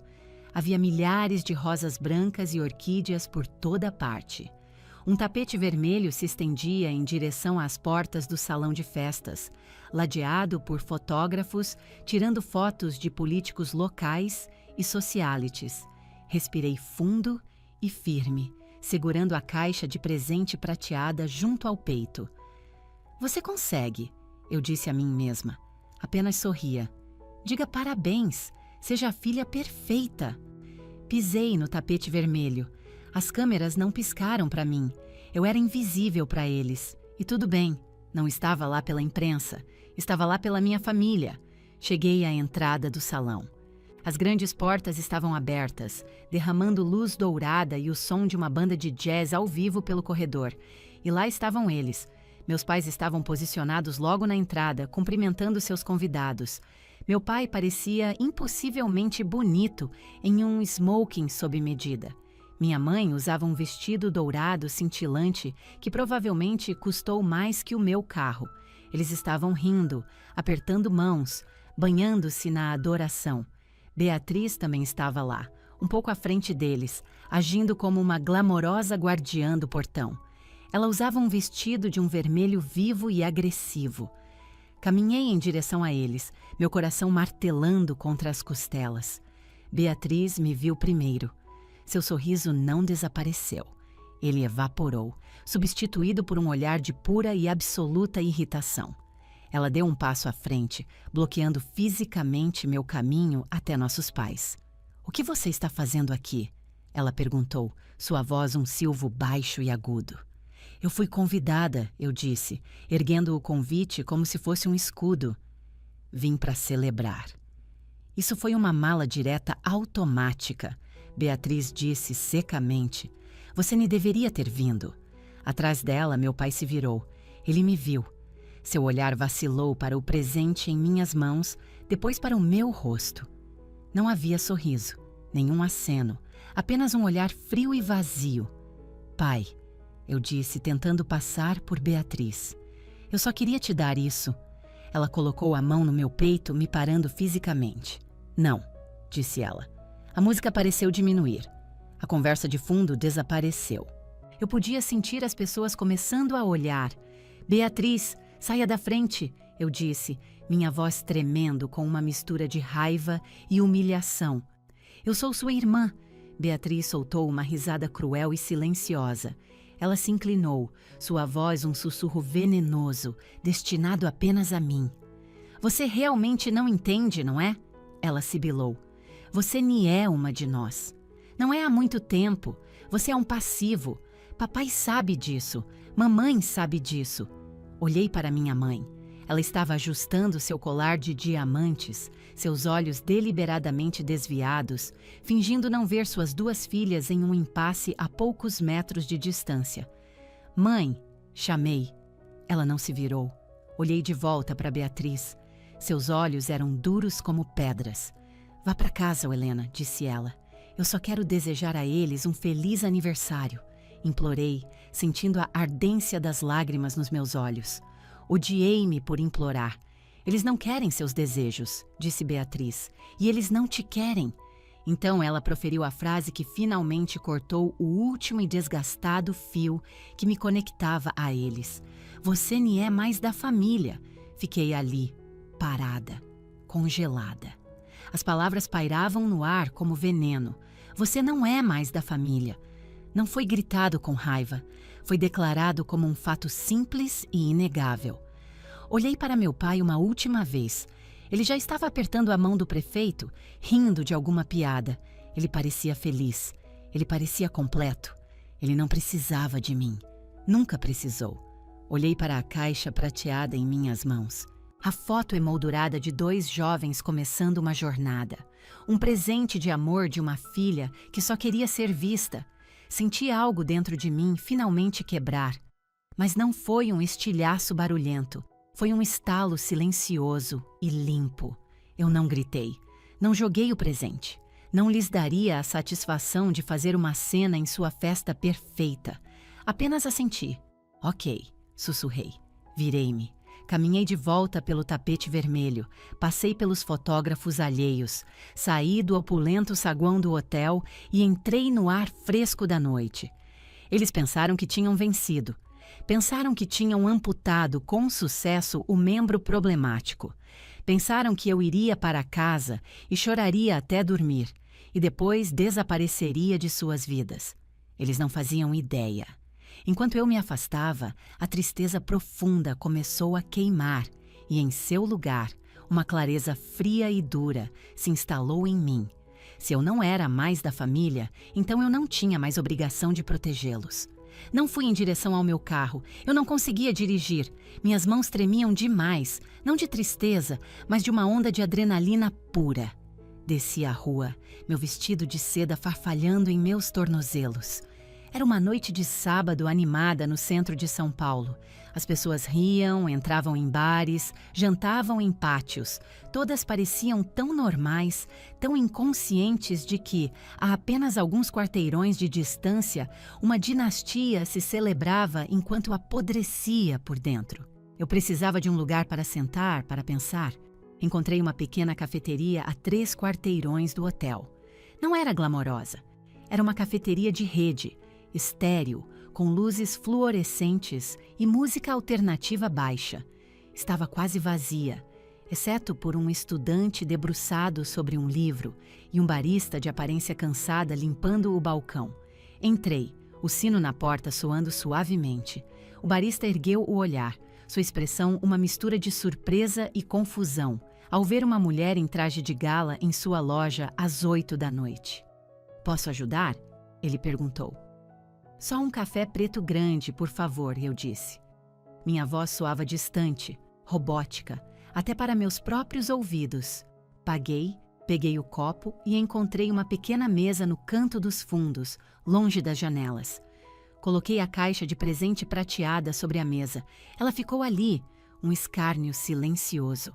A: Havia milhares de rosas brancas e orquídeas por toda parte. Um tapete vermelho se estendia em direção às portas do salão de festas, ladeado por fotógrafos, tirando fotos de políticos locais e socialites. Respirei fundo e firme, segurando a caixa de presente prateada junto ao peito. Você consegue, eu disse a mim mesma. Apenas sorria. Diga parabéns, seja a filha perfeita. Pisei no tapete vermelho. As câmeras não piscaram para mim. Eu era invisível para eles. E tudo bem, não estava lá pela imprensa. Estava lá pela minha família. Cheguei à entrada do salão. As grandes portas estavam abertas, derramando luz dourada e o som de uma banda de jazz ao vivo pelo corredor. E lá estavam eles. Meus pais estavam posicionados logo na entrada, cumprimentando seus convidados. Meu pai parecia impossivelmente bonito em um smoking sob medida. Minha mãe usava um vestido dourado cintilante que provavelmente custou mais que o meu carro. Eles estavam rindo, apertando mãos, banhando-se na adoração. Beatriz também estava lá, um pouco à frente deles, agindo como uma glamourosa guardiã do portão. Ela usava um vestido de um vermelho vivo e agressivo. Caminhei em direção a eles, meu coração martelando contra as costelas. Beatriz me viu primeiro. Seu sorriso não desapareceu. Ele evaporou, substituído por um olhar de pura e absoluta irritação. Ela deu um passo à frente, bloqueando fisicamente meu caminho até nossos pais. "O que você está fazendo aqui?" Ela perguntou, sua voz um silvo baixo e agudo. "Eu fui convidada", eu disse, erguendo o convite como se fosse um escudo. "Vim para celebrar." "Isso foi uma mala direta automática", Beatriz disse secamente. "Você nem deveria ter vindo." Atrás dela, meu pai se virou. Ele me viu. Seu olhar vacilou para o presente em minhas mãos, depois para o meu rosto. Não havia sorriso, nenhum aceno, apenas um olhar frio e vazio. "Pai", eu disse, tentando passar por Beatriz. "Eu só queria te dar isso." Ela colocou a mão no meu peito, me parando fisicamente. "Não", disse ela. A música pareceu diminuir. A conversa de fundo desapareceu. Eu podia sentir as pessoas começando a olhar. "Beatriz, saia da frente", eu disse, minha voz tremendo com uma mistura de raiva e humilhação. "Eu sou sua irmã." Beatriz soltou uma risada cruel e silenciosa. Ela se inclinou, sua voz um sussurro venenoso, destinado apenas a mim. "Você realmente não entende, não é?" Ela sibilou. "Você nem é uma de nós. Não é há muito tempo. Você é um passivo. Papai sabe disso. Mamãe sabe disso." Olhei para minha mãe. Ela estava ajustando seu colar de diamantes, seus olhos deliberadamente desviados, fingindo não ver suas duas filhas em um impasse a poucos metros de distância. "Mãe", chamei. Ela não se virou. Olhei de volta para Beatriz. Seus olhos eram duros como pedras. "Vá para casa, Helena", disse ela. "Eu só quero desejar a eles um feliz aniversário." Implorei, sentindo a ardência das lágrimas nos meus olhos. Odiei-me por implorar. "Eles não querem seus desejos", disse Beatriz, "e eles não te querem." Então ela proferiu a frase que finalmente cortou o último e desgastado fio que me conectava a eles. "Você nem é mais da família." Fiquei ali, parada, congelada. As palavras pairavam no ar como veneno. "Você não é mais da família." Não foi gritado com raiva. Foi declarado como um fato simples e inegável. Olhei para meu pai uma última vez. Ele já estava apertando a mão do prefeito, rindo de alguma piada. Ele parecia feliz. Ele parecia completo. Ele não precisava de mim. Nunca precisou. Olhei para a caixa prateada em minhas mãos. A foto emoldurada de dois jovens começando uma jornada. Um presente de amor de uma filha que só queria ser vista. Senti algo dentro de mim finalmente quebrar. Mas não foi um estilhaço barulhento. Foi um estalo silencioso e limpo. Eu não gritei. Não joguei o presente. Não lhes daria a satisfação de fazer uma cena em sua festa perfeita. Apenas assenti. Ok, sussurrei. Virei-me. Caminhei de volta pelo tapete vermelho, passei pelos fotógrafos alheios, saí do opulento saguão do hotel e entrei no ar fresco da noite. Eles pensaram que tinham vencido. Pensaram que tinham amputado com sucesso o membro problemático. Pensaram que eu iria para casa e choraria até dormir, e depois desapareceria de suas vidas. Eles não faziam ideia. Enquanto eu me afastava, a tristeza profunda começou a queimar e, em seu lugar, uma clareza fria e dura se instalou em mim. Se eu não era mais da família, então eu não tinha mais obrigação de protegê-los. Não fui em direção ao meu carro. Eu não conseguia dirigir. Minhas mãos tremiam demais, não de tristeza, mas de uma onda de adrenalina pura. Desci a rua, meu vestido de seda farfalhando em meus tornozelos. Era uma noite de sábado animada no centro de São Paulo. As pessoas riam, entravam em bares, jantavam em pátios. Todas pareciam tão normais, tão inconscientes de que, a apenas alguns quarteirões de distância, uma dinastia se celebrava enquanto apodrecia por dentro. Eu precisava de um lugar para sentar, para pensar. Encontrei uma pequena cafeteria a 3 quarteirões do hotel. Não era glamourosa. Era uma cafeteria de rede, estéril, com luzes fluorescentes e música alternativa baixa. Estava quase vazia, exceto por um estudante debruçado sobre um livro e um barista de aparência cansada limpando o balcão. Entrei, o sino na porta soando suavemente. O barista ergueu o olhar, sua expressão uma mistura de surpresa e confusão, ao ver uma mulher em traje de gala em sua loja às 8 da noite. "Posso ajudar?" ele perguntou. "Só um café preto grande, por favor", eu disse. Minha voz soava distante, robótica, até para meus próprios ouvidos. Paguei, peguei o copo e encontrei uma pequena mesa no canto dos fundos, longe das janelas. Coloquei a caixa de presente prateada sobre a mesa. Ela ficou ali, um escárnio silencioso.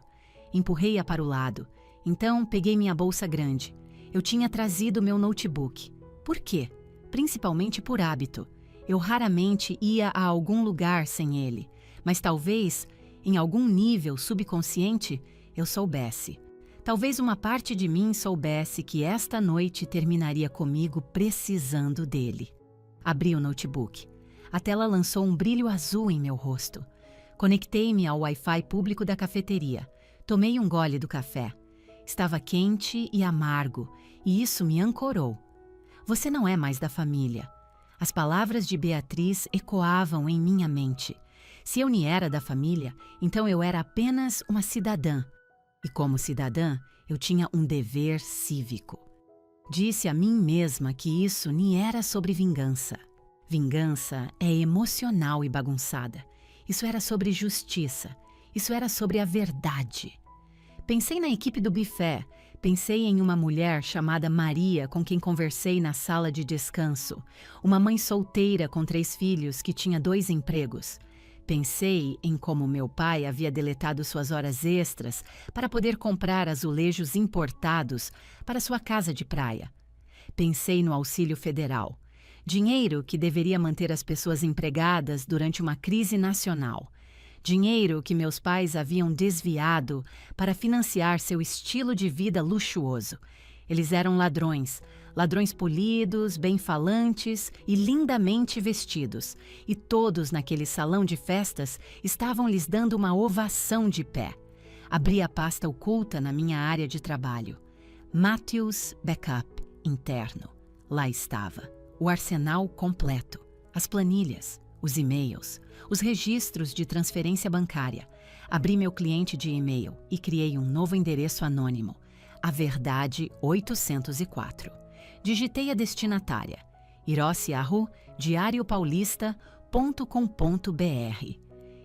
A: Empurrei-a para o lado. Então peguei minha bolsa grande. Eu tinha trazido meu notebook. Por quê? Principalmente por hábito. Eu raramente ia a algum lugar sem ele, mas talvez, em algum nível subconsciente, eu soubesse. Talvez uma parte de mim soubesse que esta noite terminaria comigo precisando dele. Abri o notebook. A tela lançou um brilho azul em meu rosto. Conectei-me ao Wi-Fi público da cafeteria. Tomei um gole do café. Estava quente e amargo, e isso me ancorou. "Você não é mais da família." As palavras de Beatriz ecoavam em minha mente. Se eu nem era da família, então eu era apenas uma cidadã. E como cidadã, eu tinha um dever cívico. Disse a mim mesma que isso nem era sobre vingança. Vingança é emocional e bagunçada. Isso era sobre justiça. Isso era sobre a verdade. Pensei na equipe do buffet. Pensei em uma mulher chamada Maria com quem conversei na sala de descanso. Uma mãe solteira com 3 filhos que tinha 2 empregos. Pensei em como meu pai havia deletado suas horas extras para poder comprar azulejos importados para sua casa de praia. Pensei no auxílio federal. Dinheiro que deveria manter as pessoas empregadas durante uma crise nacional. Dinheiro que meus pais haviam desviado para financiar seu estilo de vida luxuoso. Eles eram ladrões, ladrões polidos, bem-falantes e lindamente vestidos, e todos naquele salão de festas estavam lhes dando uma ovação de pé. Abri a pasta oculta na minha área de trabalho. Matthews Backup Interno. Lá estava, o arsenal completo, as planilhas, os e-mails, os registros de transferência bancária. Abri meu cliente de e-mail e criei um novo endereço anônimo, A Verdade 804. Digitei a destinatária, Irociahu, diariopaulista.com.br.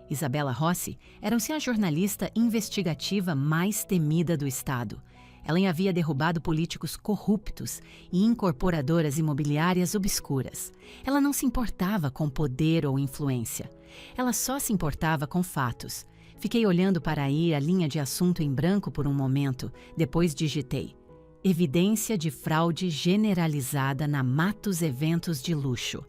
A: Isabela Rossi era-se a jornalista investigativa mais temida do estado. Ela havia derrubado políticos corruptos e incorporadoras imobiliárias obscuras. Ela não se importava com poder ou influência. Ela só se importava com fatos. Fiquei olhando para aí a linha de assunto em branco por um momento, depois digitei: evidência de fraude generalizada na Matos Eventos de Luxo.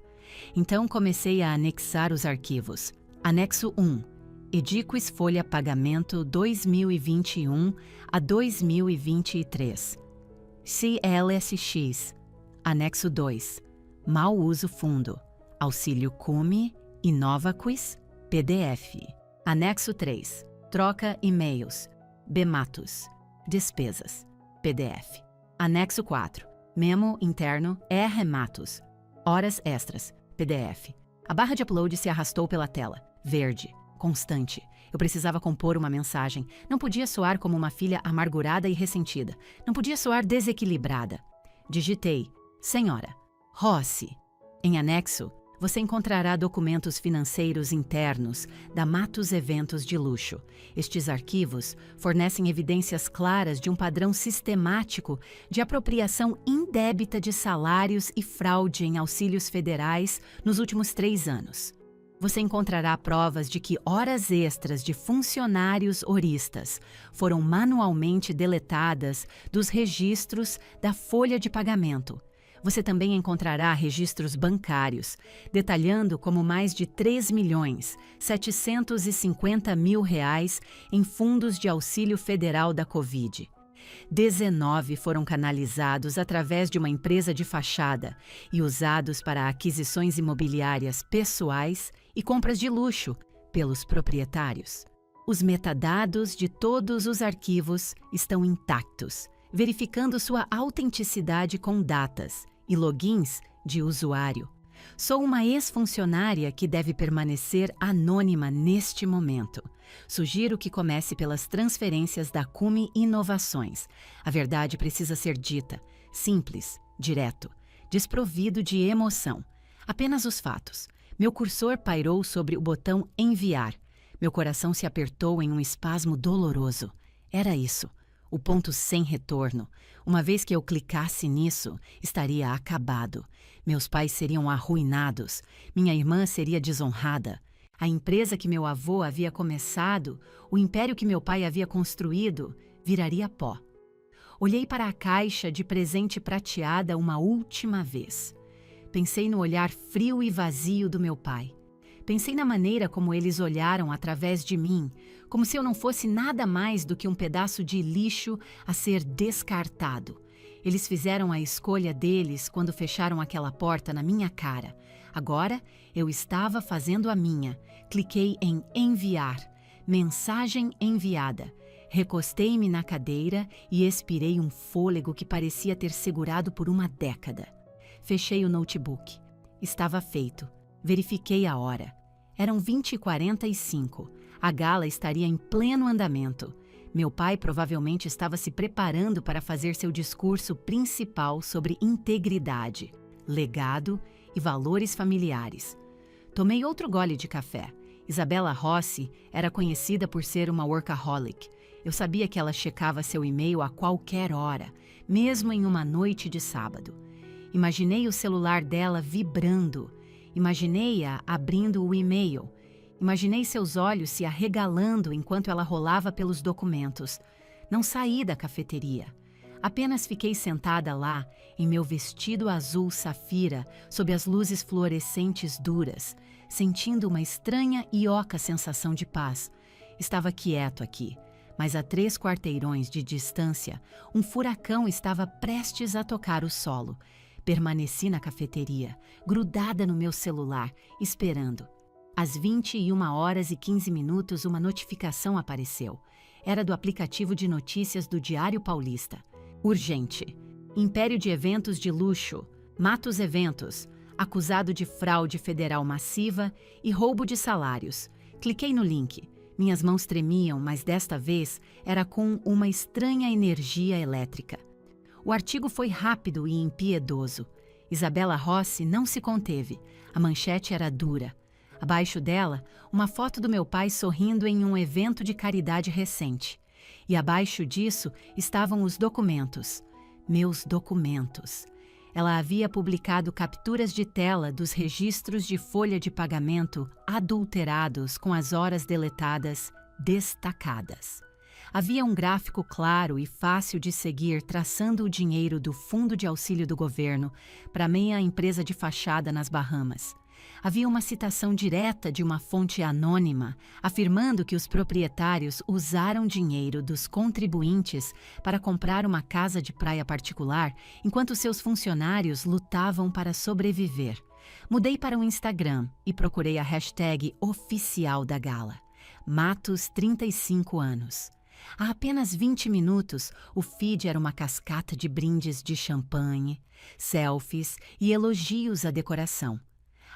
A: Então comecei a anexar os arquivos. Anexo 1. Ediquis Folha Pagamento 2021 a 2023. CLSX. Anexo 2. Mau uso fundo. Auxílio Cume e Novaquis, PDF. Anexo 3. Troca e-mails. Bematos. Despesas. PDF. Anexo 4. Memo interno R. Matos. Horas extras. PDF. A barra de upload se arrastou pela tela. Verde. Constante. Eu precisava compor uma mensagem. Não podia soar como uma filha amargurada e ressentida. Não podia soar desequilibrada. Digitei: Senhora Rossi. Em anexo, você encontrará documentos financeiros internos da Matos Eventos de Luxo. Estes arquivos fornecem evidências claras de um padrão sistemático de apropriação indébita de salários e fraude em auxílios federais nos últimos 3 anos. Você encontrará provas de que horas extras de funcionários horistas foram manualmente deletadas dos registros da folha de pagamento. Você também encontrará registros bancários, detalhando como mais de R$ 3.750.000 em fundos de auxílio federal da Covid. 19 foram canalizados através de uma empresa de fachada e usados para aquisições imobiliárias pessoais e compras de luxo pelos proprietários. Os metadados de todos os arquivos estão intactos, verificando sua autenticidade com datas e logins de usuário. Sou uma ex-funcionária que deve permanecer anônima neste momento. Sugiro que comece pelas transferências da Cume Inovações. A verdade precisa ser dita, simples, direto, desprovido de emoção. Apenas os fatos. Meu cursor pairou sobre o botão enviar. Meu coração se apertou em um espasmo doloroso. Era isso, o ponto sem retorno. Uma vez que eu clicasse nisso, estaria acabado. Meus pais seriam arruinados. Minha irmã seria desonrada. A empresa que meu avô havia começado, o império que meu pai havia construído, viraria pó. Olhei para a caixa de presente prateada uma última vez. Pensei no olhar frio e vazio do meu pai. Pensei na maneira como eles olharam através de mim, como se eu não fosse nada mais do que um pedaço de lixo a ser descartado. Eles fizeram a escolha deles quando fecharam aquela porta na minha cara. Agora, eu estava fazendo a minha. Cliquei em enviar. Mensagem enviada. Recostei-me na cadeira e expirei um fôlego que parecia ter segurado por uma década. Fechei o notebook. Estava feito. Verifiquei a hora. Eram 20h45. A gala estaria em pleno andamento. Meu pai provavelmente estava se preparando para fazer seu discurso principal sobre integridade, legado e valores familiares. Tomei outro gole de café. Isabela Rossi era conhecida por ser uma workaholic. Eu sabia que ela checava seu e-mail a qualquer hora, mesmo em uma noite de sábado. Imaginei o celular dela vibrando. Imaginei-a abrindo o e-mail. Imaginei seus olhos se arregalando enquanto ela rolava pelos documentos. Não saí da cafeteria. Apenas fiquei sentada lá, em meu vestido azul safira, sob as luzes fluorescentes duras, sentindo uma estranha e oca sensação de paz. Estava quieto aqui, mas a 3 quarteirões de distância, um furacão estava prestes a tocar o solo. Permaneci na cafeteria, grudada no meu celular, esperando. Às 21h15, uma notificação apareceu. Era do aplicativo de notícias do Diário Paulista. Urgente. Império de Eventos de Luxo. Matos Eventos. Acusado de fraude federal massiva e roubo de salários. Cliquei no link. Minhas mãos tremiam, mas desta vez era com uma estranha energia elétrica. O artigo foi rápido e impiedoso. Isabela Rossi não se conteve. A manchete era dura. Abaixo dela, uma foto do meu pai sorrindo em um evento de caridade recente. E abaixo disso estavam os documentos. Meus documentos. Ela havia publicado capturas de tela dos registros de folha de pagamento adulterados com as horas deletadas destacadas. Havia um gráfico claro e fácil de seguir traçando o dinheiro do Fundo de Auxílio do Governo para meia empresa de fachada nas Bahamas. Havia uma citação direta de uma fonte anônima, afirmando que os proprietários usaram dinheiro dos contribuintes para comprar uma casa de praia particular, enquanto seus funcionários lutavam para sobreviver. Mudei para o Instagram e procurei a hashtag oficial da gala. Matos 35 anos. Há apenas 20 minutos, o feed era uma cascata de brindes de champanhe, selfies e elogios à decoração.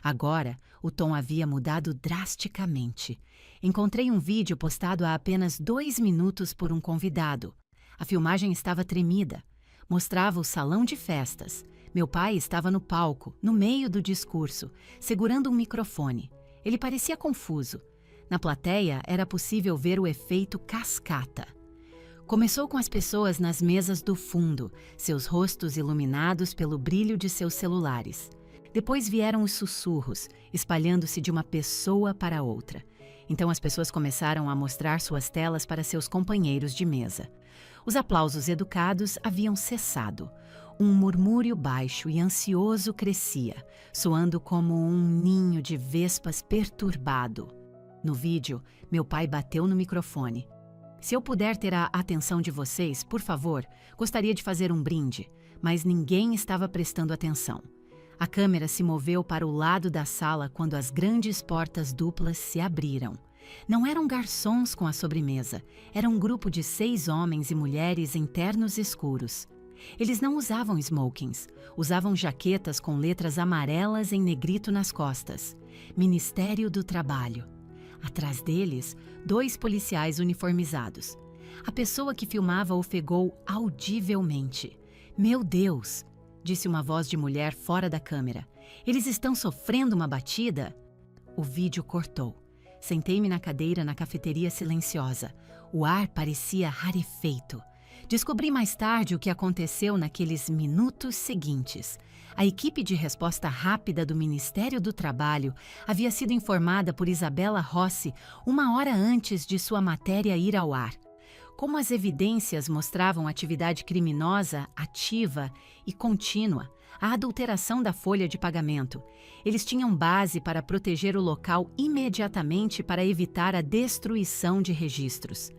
A: Agora, o tom havia mudado drasticamente. Encontrei um vídeo postado há apenas 2 minutos por um convidado. A filmagem estava tremida. Mostrava o salão de festas. Meu pai estava no palco, no meio do discurso, segurando um microfone. Ele parecia confuso. Na plateia, era possível ver o efeito cascata. Começou com as pessoas nas mesas do fundo, seus rostos iluminados pelo brilho de seus celulares. Depois vieram os sussurros, espalhando-se de uma pessoa para outra. Então as pessoas começaram a mostrar suas telas para seus companheiros de mesa. Os aplausos educados haviam cessado. Um murmúrio baixo e ansioso crescia, soando como um ninho de vespas perturbado. No vídeo, meu pai bateu no microfone. Se eu puder ter a atenção de vocês, por favor, gostaria de fazer um brinde, mas ninguém estava prestando atenção. A câmera se moveu para o lado da sala quando as grandes portas duplas se abriram. Não eram garçons com a sobremesa, era um grupo de 6 homens e mulheres em ternos escuros. Eles não usavam smokings, usavam jaquetas com letras amarelas em negrito nas costas. Ministério do Trabalho. Atrás deles, 2 policiais uniformizados. A pessoa que filmava ofegou audivelmente. Meu Deus! Disse uma voz de mulher fora da câmera. Eles estão sofrendo uma batida? O vídeo cortou. Sentei-me na cadeira na cafeteria silenciosa. O ar parecia rarefeito. Descobri mais tarde o que aconteceu naqueles minutos seguintes. A equipe de resposta rápida do Ministério do Trabalho havia sido informada por Isabela Rossi 1 hora antes de sua matéria ir ao ar. Como as evidências mostravam atividade criminosa, ativa e contínua, a adulteração da folha de pagamento, eles tinham base para proteger o local imediatamente para evitar a destruição de registros.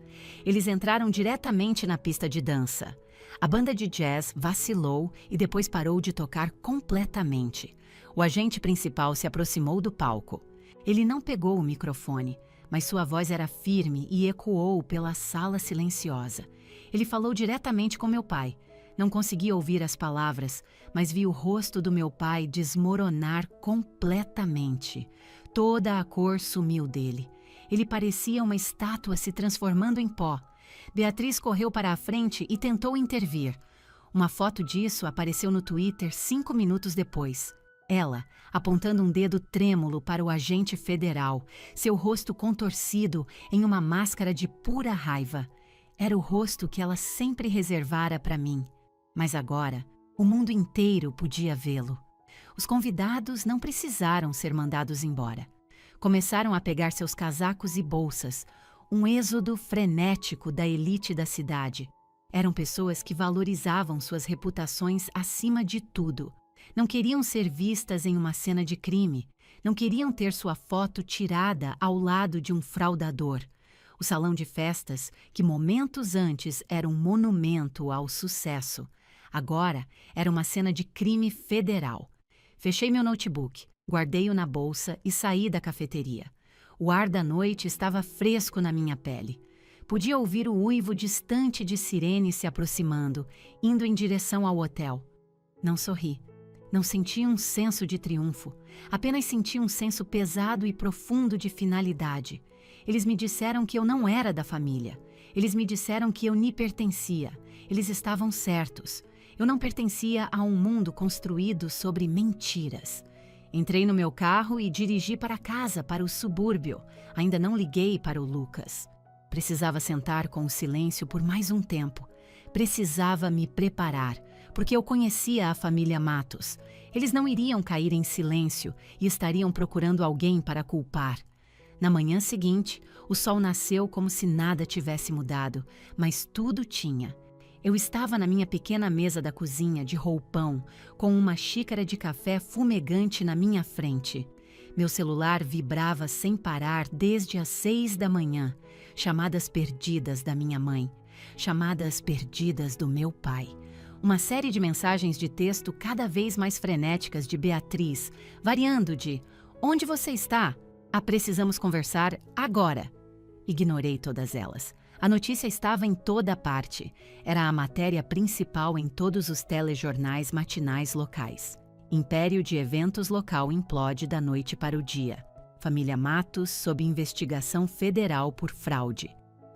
A: Eles entraram diretamente na pista de dança. A banda de jazz vacilou e depois parou de tocar completamente. O agente principal se aproximou do palco. Ele não pegou o microfone, mas sua voz era firme e ecoou pela sala silenciosa. Ele falou diretamente com meu pai. Não conseguia ouvir as palavras, mas vi o rosto do meu pai desmoronar completamente. Toda a cor sumiu dele. Ele parecia uma estátua se transformando em pó. Beatriz correu para a frente e tentou intervir. Uma foto disso apareceu no Twitter 5 minutos depois. Ela, apontando um dedo trêmulo para o agente federal, seu rosto contorcido em uma máscara de pura raiva. Era o rosto que ela sempre reservara para mim. Mas agora, o mundo inteiro podia vê-lo. Os convidados não precisaram ser mandados embora. Começaram a pegar seus casacos e bolsas, um êxodo frenético da elite da cidade. Eram pessoas que valorizavam suas reputações acima de tudo. Não queriam ser vistas em uma cena de crime. Não queriam ter sua foto tirada ao lado de um fraudador. O salão de festas, que momentos antes era um monumento ao sucesso, agora era uma cena de crime federal. Fechei meu notebook, guardei-o na bolsa e saí da cafeteria. O ar da noite estava fresco na minha pele. Podia ouvir o uivo distante de sirenes se aproximando, indo em direção ao hotel. Não sorri. Não senti um senso de triunfo. Apenas senti um senso pesado e profundo de finalidade. Eles me disseram que eu não era da família. Eles me disseram que eu nem pertencia. Eles estavam certos. Eu não pertencia a um mundo construído sobre mentiras. Entrei no meu carro e dirigi para casa, para o subúrbio. Ainda não liguei para o Lucas. Precisava sentar com o silêncio por mais um tempo. Precisava me preparar, porque eu conhecia a família Matos. Eles não iriam cair em silêncio e estariam procurando alguém para culpar. Na manhã seguinte, o sol nasceu como se nada tivesse mudado, mas tudo tinha. Eu estava na minha pequena mesa da cozinha de roupão, com uma xícara de café fumegante na minha frente. Meu celular vibrava sem parar desde as 6 da manhã. Chamadas perdidas da minha mãe. Chamadas perdidas do meu pai. Uma série de mensagens de texto cada vez mais frenéticas de Beatriz, variando de "Onde você está?" a "Precisamos conversar agora." Ignorei todas elas. A notícia estava em toda parte. Era a matéria principal em todos os telejornais matinais locais. Império de eventos local implode da noite para o dia. Família Matos sob investigação federal por fraude.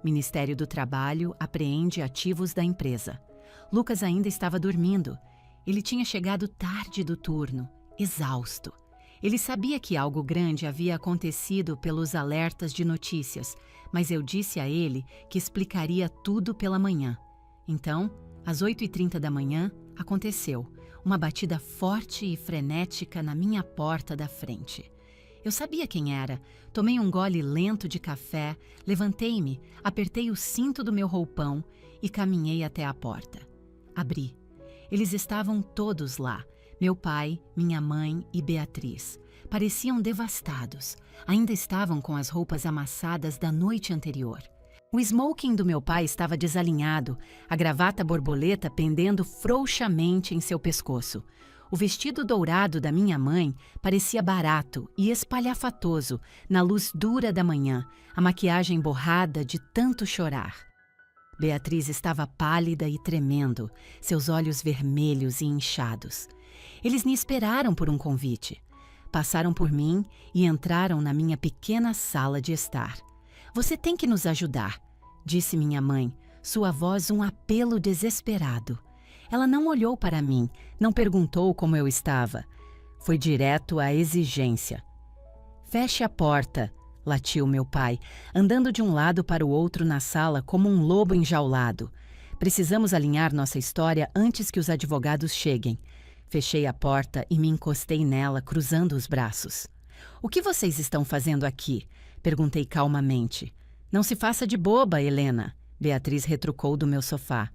A: Ministério do Trabalho apreende ativos da empresa. Lucas ainda estava dormindo. Ele tinha chegado tarde do turno, exausto. Ele sabia que algo grande havia acontecido pelos alertas de notícias, mas eu disse a ele que explicaria tudo pela manhã. Então, às 8h30 da manhã, aconteceu. Uma batida forte e frenética na minha porta da frente. Eu sabia quem era. Tomei um gole lento de café, levantei-me, apertei o cinto do meu roupão e caminhei até a porta. Abri. Eles estavam todos lá. Meu pai, minha mãe e Beatriz. Pareciam devastados. Ainda estavam com as roupas amassadas da noite anterior. O smoking do meu pai estava desalinhado, a gravata borboleta pendendo frouxamente em seu pescoço. O vestido dourado da minha mãe parecia barato e espalhafatoso na luz dura da manhã, a maquiagem borrada de tanto chorar. Beatriz estava pálida e tremendo, seus olhos vermelhos e inchados. Eles me esperaram por um convite. Passaram por mim e entraram na minha pequena sala de estar. "Você tem que nos ajudar", disse minha mãe, sua voz um apelo desesperado. Ela não olhou para mim, não perguntou como eu estava. Foi direto à exigência. "Feche a porta", latiu meu pai, andando de um lado para o outro na sala como um lobo enjaulado. "Precisamos alinhar nossa história antes que os advogados cheguem." Fechei a porta e me encostei nela, cruzando os braços. "O que vocês estão fazendo aqui?" perguntei calmamente. "Não se faça de boba, Helena", Beatriz retrucou do meu sofá.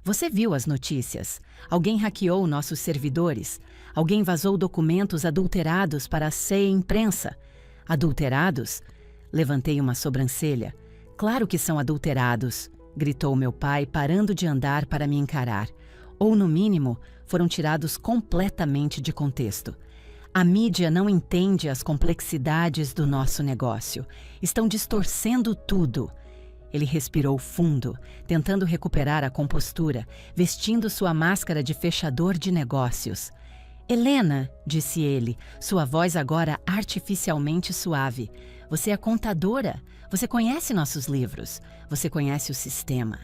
A: "Você viu as notícias. Alguém hackeou nossos servidores. Alguém vazou documentos adulterados para a ceia imprensa." "Adulterados?" Levantei uma sobrancelha. "Claro que são adulterados", gritou meu pai, parando de andar para me encarar. Ou, no mínimo, foram tirados completamente de contexto. A mídia não entende as complexidades do nosso negócio. Estão distorcendo tudo. Ele respirou fundo, tentando recuperar a compostura, vestindo sua máscara de fechador de negócios. "Helena", disse ele, sua voz agora artificialmente suave, "você é contadora. Você conhece nossos livros. Você conhece o sistema.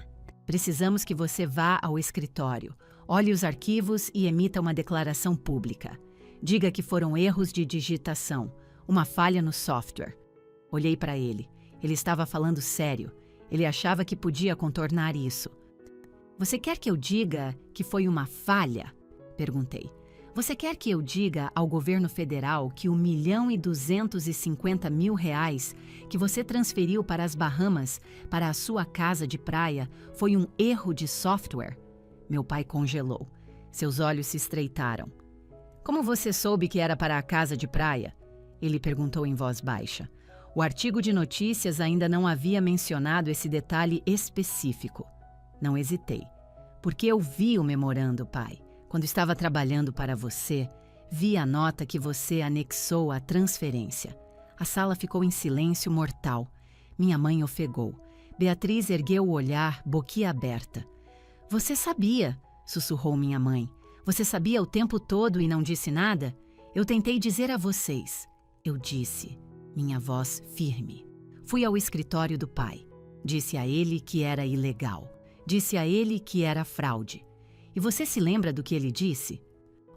A: Precisamos que você vá ao escritório, olhe os arquivos e emita uma declaração pública. Diga que foram erros de digitação, uma falha no software." Olhei para ele. Ele estava falando sério. Ele achava que podia contornar isso. "Você quer que eu diga que foi uma falha?" perguntei. "Você quer que eu diga ao governo federal que R$ 1.250.000 que você transferiu para as Bahamas, para a sua casa de praia, foi um erro de software?" Meu pai congelou. Seus olhos se estreitaram. "Como você soube que era para a casa de praia?" Ele perguntou em voz baixa. O artigo de notícias ainda não havia mencionado esse detalhe específico. Não hesitei. "Porque eu vi o memorando, pai. Quando estava trabalhando para você, vi a nota que você anexou à transferência." A sala ficou em silêncio mortal. Minha mãe ofegou. Beatriz ergueu o olhar, boquiaberta. "Você sabia", sussurrou minha mãe. "Você sabia o tempo todo e não disse nada? Eu tentei dizer a vocês." Eu disse, minha voz firme. Fui ao escritório do pai. Disse a ele que era ilegal. Disse a ele que era fraude. E você se lembra do que ele disse?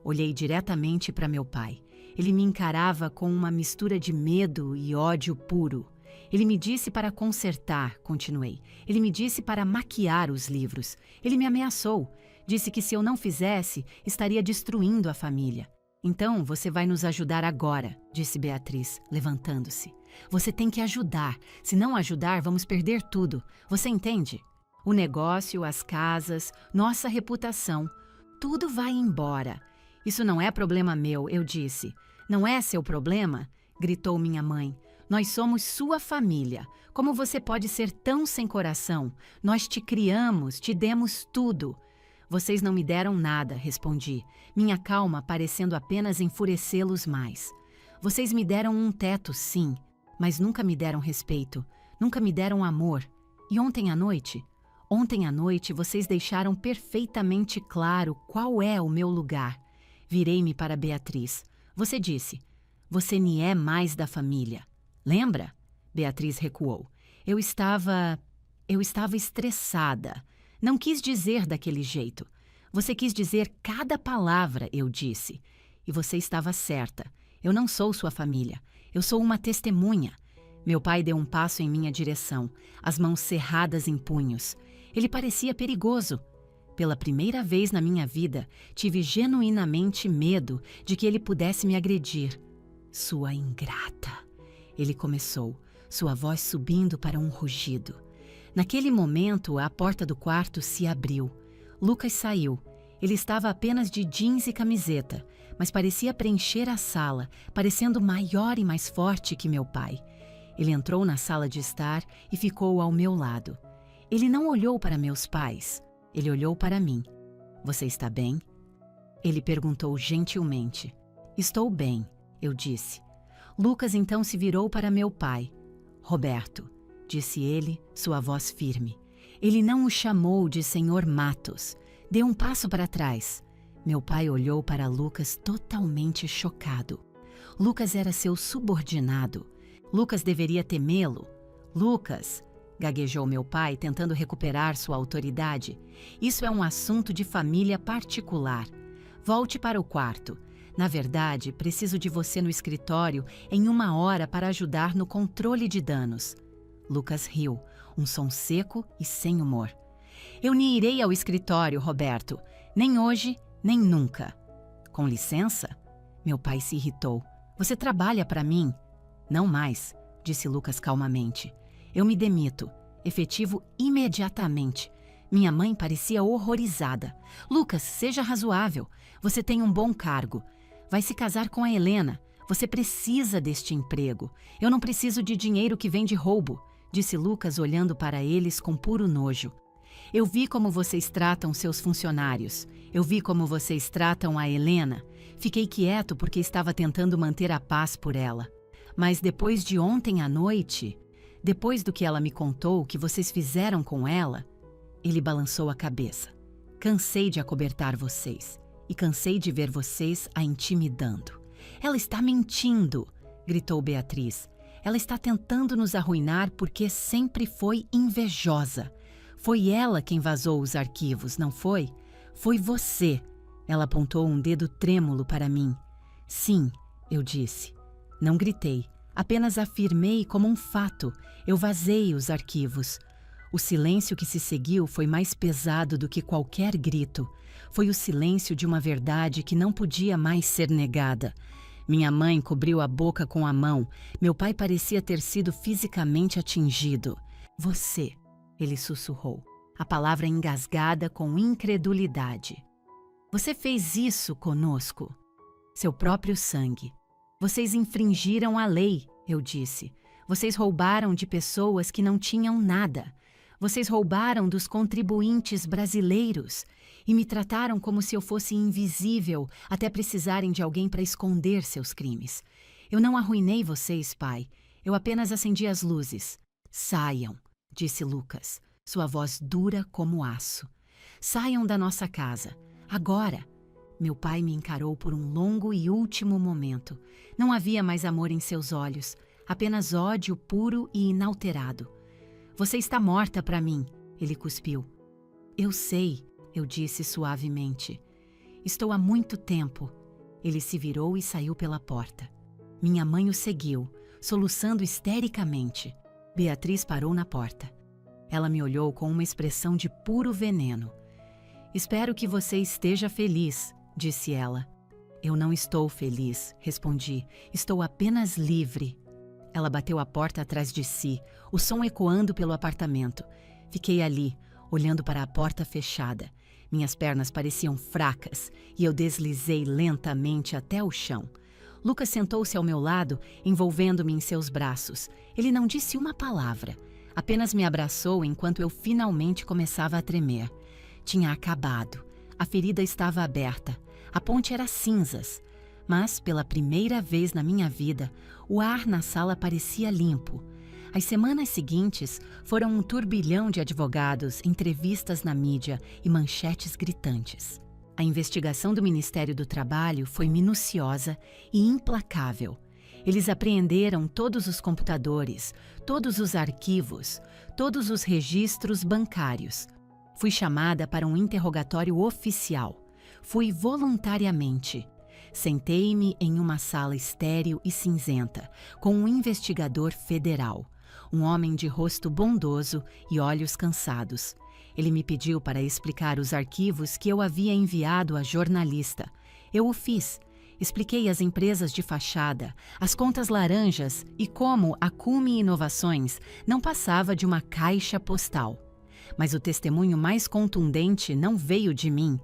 A: Olhei diretamente para meu pai. Ele me encarava com uma mistura de medo e ódio puro. Ele me disse para consertar, continuei. Ele me disse para maquiar os livros. Ele me ameaçou. Disse que se eu não fizesse, estaria destruindo a família. Então, você vai nos ajudar agora, disse Beatriz, levantando-se. Você tem que ajudar. Se não ajudar, vamos perder tudo. Você entende? O negócio, as casas, nossa reputação, tudo vai embora. Isso não é problema meu, eu disse. Não é seu problema? Gritou minha mãe. Nós somos sua família. Como você pode ser tão sem coração? Nós te criamos, te demos tudo. Vocês não me deram nada, respondi, minha calma parecendo apenas enfurecê-los mais. Vocês me deram um teto, sim, mas nunca me deram respeito, nunca me deram amor. E ontem à noite? Ontem à noite vocês deixaram perfeitamente claro qual é o meu lugar. Virei-me para Beatriz. Você disse, você nem é mais da família. Lembra? Beatriz recuou. Eu estava estressada. Não quis dizer daquele jeito. Você quis dizer cada palavra, eu disse. E você estava certa. Eu não sou sua família. Eu sou uma testemunha. Meu pai deu um passo em minha direção, as mãos cerradas em punhos. Ele parecia perigoso. Pela primeira vez na minha vida, tive genuinamente medo de que ele pudesse me agredir. Sua ingrata. Ele começou, sua voz subindo para um rugido. Naquele momento, a porta do quarto se abriu. Lucas saiu. Ele estava apenas de jeans e camiseta, mas parecia preencher a sala, parecendo maior e mais forte que meu pai. Ele entrou na sala de estar e ficou ao meu lado. Ele não olhou para meus pais. Ele olhou para mim. Você está bem? Ele perguntou gentilmente. Estou bem, eu disse. Lucas então se virou para meu pai. Roberto, disse ele, sua voz firme. Ele não o chamou de Senhor Matos. Deu um passo para trás. Meu pai olhou para Lucas totalmente chocado. Lucas era seu subordinado. Lucas deveria temê-lo. Lucas, gaguejou meu pai, tentando recuperar sua autoridade. Isso é um assunto de família particular. Volte para o quarto. Na verdade, preciso de você no escritório em 1 hora para ajudar no controle de danos. Lucas riu, um som seco e sem humor. Eu nem irei ao escritório, Roberto. Nem hoje, nem nunca. Com licença? Meu pai se irritou. Você trabalha para mim? Não mais, disse Lucas calmamente. Eu me demito. Efetivo imediatamente. Minha mãe parecia horrorizada. Lucas, seja razoável. Você tem um bom cargo. Vai se casar com a Helena. Você precisa deste emprego. Eu não preciso de dinheiro que vem de roubo, disse Lucas olhando para eles com puro nojo. Eu vi como vocês tratam seus funcionários. Eu vi como vocês tratam a Helena. Fiquei quieto porque estava tentando manter a paz por ela. Mas depois de ontem à noite, depois do que ela me contou que vocês fizeram com ela, ele balançou a cabeça. Cansei de acobertar vocês e cansei de ver vocês a intimidando. Ela está mentindo, gritou Beatriz. Ela está tentando nos arruinar porque sempre foi invejosa. Foi ela quem vazou os arquivos, não foi? Foi você. Ela apontou um dedo trêmulo para mim. Sim, eu disse. Não gritei, apenas afirmei como um fato. Eu vazei os arquivos. O silêncio que se seguiu foi mais pesado do que qualquer grito. Foi o silêncio de uma verdade que não podia mais ser negada. Minha mãe cobriu a boca com a mão. Meu pai parecia ter sido fisicamente atingido. Você, ele sussurrou, a palavra engasgada com incredulidade. Você fez isso conosco. Seu próprio sangue. Vocês infringiram a lei, eu disse. Vocês roubaram de pessoas que não tinham nada. Vocês roubaram dos contribuintes brasileiros e me trataram como se eu fosse invisível até precisarem de alguém para esconder seus crimes. Eu não arruinei vocês, pai. Eu apenas acendi as luzes. Saiam, disse Lucas, sua voz dura como aço. Saiam da nossa casa. Agora. Meu pai me encarou por um longo e último momento. Não havia mais amor em seus olhos, apenas ódio puro e inalterado. Você está morta para mim, ele cuspiu. Eu sei, eu disse suavemente. Estou há muito tempo. Ele se virou e saiu pela porta. Minha mãe o seguiu, soluçando histericamente. Beatriz parou na porta. Ela me olhou com uma expressão de puro veneno. "Espero que você esteja feliz", disse ela. "Eu não estou feliz", respondi. "Estou apenas livre." Ela bateu a porta atrás de si, o som ecoando pelo apartamento. Fiquei ali, olhando para a porta fechada. Minhas pernas pareciam fracas e eu deslizei lentamente até o chão. Lucas sentou-se ao meu lado, envolvendo-me em seus braços. Ele não disse uma palavra. Apenas me abraçou enquanto eu finalmente começava a tremer. Tinha acabado. A ferida estava aberta. A ponte era cinzas. Mas, pela primeira vez na minha vida, o ar na sala parecia limpo. As semanas seguintes foram um turbilhão de advogados, entrevistas na mídia e manchetes gritantes. A investigação do Ministério do Trabalho foi minuciosa e implacável. Eles apreenderam todos os computadores, todos os arquivos, todos os registros bancários. Fui chamada para um interrogatório oficial. Fui voluntariamente. Sentei-me em uma sala estéril e cinzenta, com um investigador federal, um homem de rosto bondoso e olhos cansados. Ele me pediu para explicar os arquivos que eu havia enviado à jornalista. Eu o fiz. Expliquei as empresas de fachada, as contas laranjas e como a Cume Inovações não passava de uma caixa postal. Mas o testemunho mais contundente não veio de mim.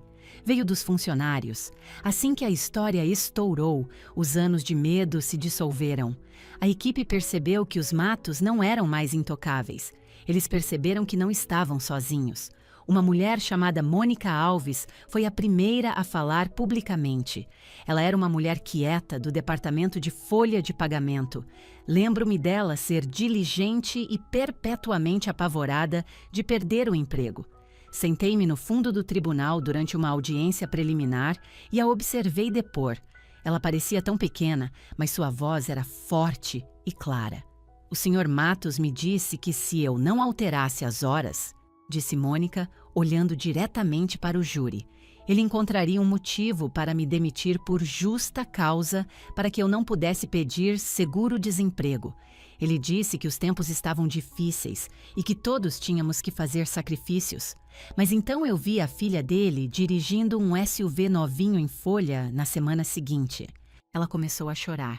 A: Veio dos funcionários. Assim que a história estourou, os anos de medo se dissolveram. A equipe percebeu que os Matos não eram mais intocáveis. Eles perceberam que não estavam sozinhos. Uma mulher chamada Mônica Alves foi a primeira a falar publicamente. Ela era uma mulher quieta do departamento de folha de pagamento. Lembro-me dela ser diligente e perpetuamente apavorada de perder o emprego. Sentei-me no fundo do tribunal durante uma audiência preliminar e a observei depor. Ela parecia tão pequena, mas sua voz era forte e clara. "O Sr. Matos me disse que se eu não alterasse as horas", disse Mônica, olhando diretamente para o júri, "ele encontraria um motivo para me demitir por justa causa para que eu não pudesse pedir seguro-desemprego. Ele disse que os tempos estavam difíceis e que todos tínhamos que fazer sacrifícios. Mas então eu vi a filha dele dirigindo um SUV novinho em folha na semana seguinte." Ela começou a chorar.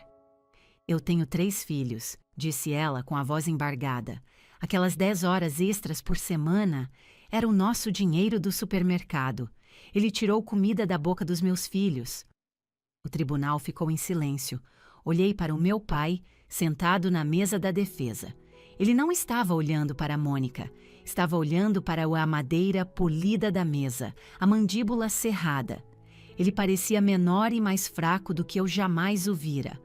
A: "Eu tenho 3 filhos", disse ela com a voz embargada. "Aquelas 10 horas extras por semana era o nosso dinheiro do supermercado. Ele tirou comida da boca dos meus filhos." O tribunal ficou em silêncio. Olhei para o meu pai, sentado na mesa da defesa. Ele não estava olhando para a Mônica. Estava olhando para a madeira polida da mesa, a mandíbula cerrada. Ele parecia menor e mais fraco do que eu jamais o vira.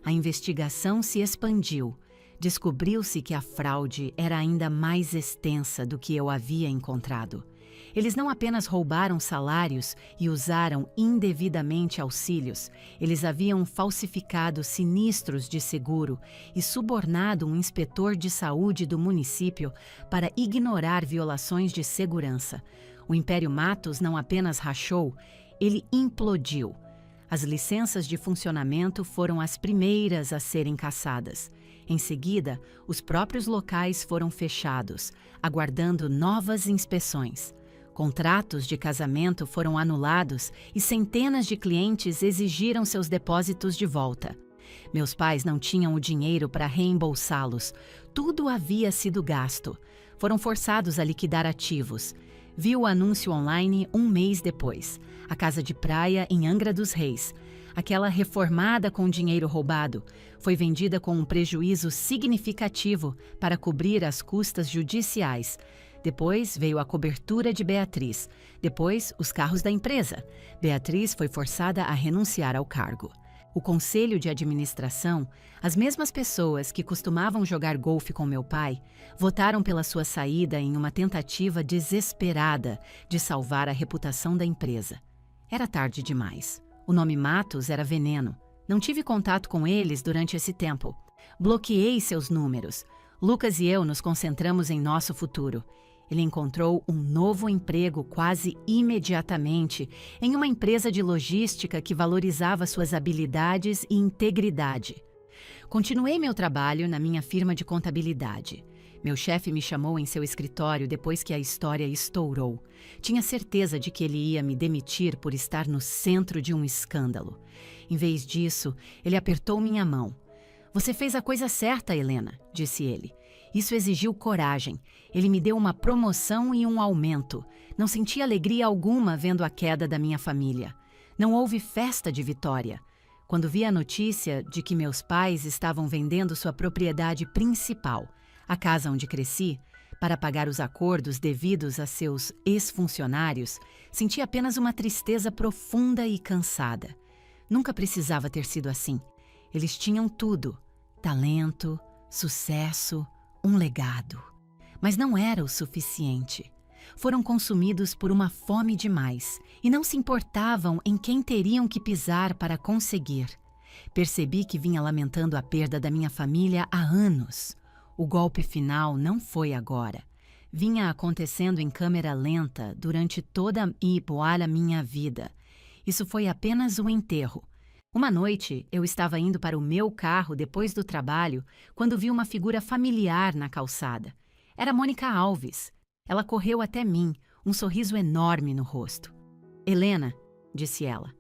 A: A investigação se expandiu. Descobriu-se que a fraude era ainda mais extensa do que eu havia encontrado. Eles não apenas roubaram salários e usaram indevidamente auxílios, eles haviam falsificado sinistros de seguro e subornado um inspetor de saúde do município para ignorar violações de segurança. O Império Matos não apenas rachou, ele implodiu. As licenças de funcionamento foram as primeiras a serem cassadas. Em seguida, os próprios locais foram fechados, aguardando novas inspeções. Contratos de casamento foram anulados e centenas de clientes exigiram seus depósitos de volta. Meus pais não tinham o dinheiro para reembolsá-los. Tudo havia sido gasto. Foram forçados a liquidar ativos. Vi o anúncio online um mês depois. A casa de praia em Angra dos Reis. Aquela reformada com dinheiro roubado foi vendida com um prejuízo significativo para cobrir as custas judiciais. Depois veio a cobertura de Beatriz. Depois, os carros da empresa. Beatriz foi forçada a renunciar ao cargo. O conselho de administração, as mesmas pessoas que costumavam jogar golfe com meu pai, votaram pela sua saída em uma tentativa desesperada de salvar a reputação da empresa. Era tarde demais. O nome Matos era veneno. Não tive contato com eles durante esse tempo. Bloqueei seus números. Lucas e eu nos concentramos em nosso futuro. Ele encontrou um novo emprego quase imediatamente em uma empresa de logística que valorizava suas habilidades e integridade. Continuei meu trabalho na minha firma de contabilidade. Meu chefe me chamou em seu escritório depois que a história estourou. Tinha certeza de que ele ia me demitir por estar no centro de um escândalo. Em vez disso, ele apertou minha mão. "Você fez a coisa certa, Helena", disse ele. Isso exigiu coragem. Ele me deu uma promoção e um aumento. Não senti alegria alguma vendo a queda da minha família. Não houve festa de vitória. Quando vi a notícia de que meus pais estavam vendendo sua propriedade principal, a casa onde cresci, para pagar os acordos devidos a seus ex-funcionários, senti apenas uma tristeza profunda e cansada. Nunca precisava ter sido assim. Eles tinham tudo: talento, sucesso, um legado. Mas não era o suficiente. Foram consumidos por uma fome demais e não se importavam em quem teriam que pisar para conseguir. Percebi que vinha lamentando a perda da minha família há anos. O golpe final não foi agora. Vinha acontecendo em câmera lenta durante toda a minha vida. Isso foi apenas o enterro. Uma noite, eu estava indo para o meu carro depois do trabalho quando vi uma figura familiar na calçada. Era Mônica Alves. Ela correu até mim, um sorriso enorme no rosto. "Helena", disse ela.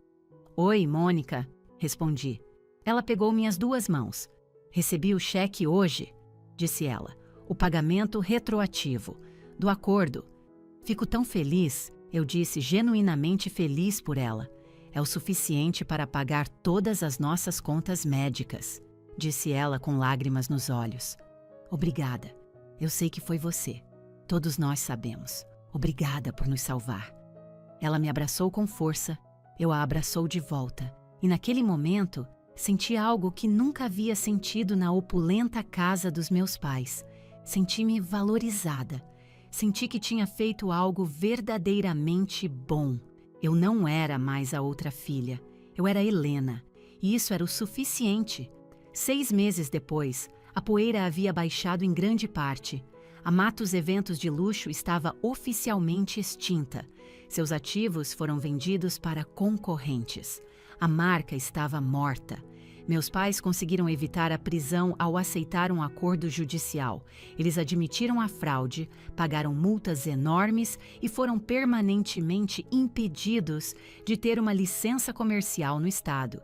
A: "Oi, Mônica", respondi. Ela pegou minhas 2 mãos. "Recebi o cheque hoje", disse ela. "O pagamento retroativo, do acordo." "Fico tão feliz", eu disse, genuinamente feliz por ela. "É o suficiente para pagar todas as nossas contas médicas", disse ela com lágrimas nos olhos. "Obrigada. Eu sei que foi você. Todos nós sabemos. Obrigada por nos salvar." Ela me abraçou com força, eu a abraçou de volta, e naquele momento senti algo que nunca havia sentido na opulenta casa dos meus pais. Senti-me valorizada. Senti que tinha feito algo verdadeiramente bom. Eu não era mais a outra filha. Eu era Helena, e isso era o suficiente. 6 meses depois, a poeira havia baixado em grande parte. A Matos Eventos de Luxo estava oficialmente extinta. Seus ativos foram vendidos para concorrentes. A marca estava morta. Meus pais conseguiram evitar a prisão ao aceitar um acordo judicial. Eles admitiram a fraude, pagaram multas enormes e foram permanentemente impedidos de ter uma licença comercial no estado.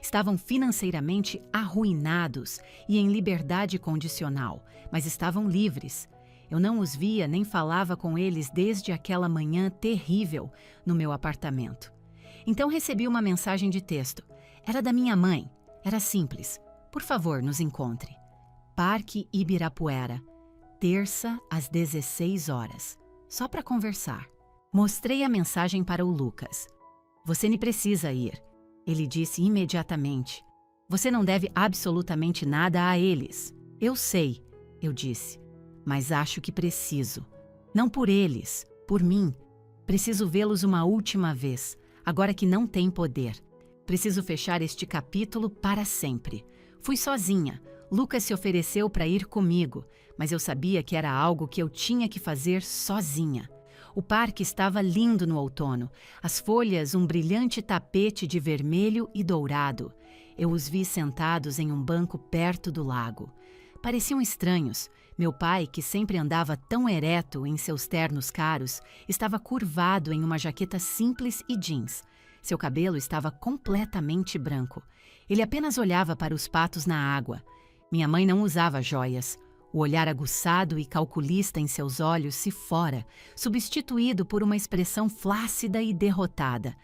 A: Estavam financeiramente arruinados e em liberdade condicional, mas estavam livres. Eu não os via nem falava com eles desde aquela manhã terrível no meu apartamento. Então recebi uma mensagem de texto. Era da minha mãe. Era simples. "Por favor, nos encontre. Parque Ibirapuera, terça às 16 horas. Só para conversar." Mostrei a mensagem para o Lucas. "Você nem precisa ir", ele disse imediatamente. "Você não deve absolutamente nada a eles." "Eu sei", eu disse, "mas acho que preciso. Não por eles, por mim. Preciso vê-los uma última vez, agora que não tem poder. Preciso fechar este capítulo para sempre. Fui sozinha. Lucas se ofereceu para ir comigo, mas eu sabia que era algo que eu tinha que fazer sozinha. O parque estava lindo no outono, as folhas um brilhante tapete de vermelho e dourado. Eu os vi sentados em um banco perto do lago. Pareciam estranhos. Meu pai, que sempre andava tão ereto em seus ternos caros, estava curvado em uma jaqueta simples e jeans. Seu cabelo estava completamente branco. Ele apenas olhava para os patos na água. Minha mãe não usava joias. O olhar aguçado e calculista em seus olhos se fora, substituído por uma expressão flácida e derrotada.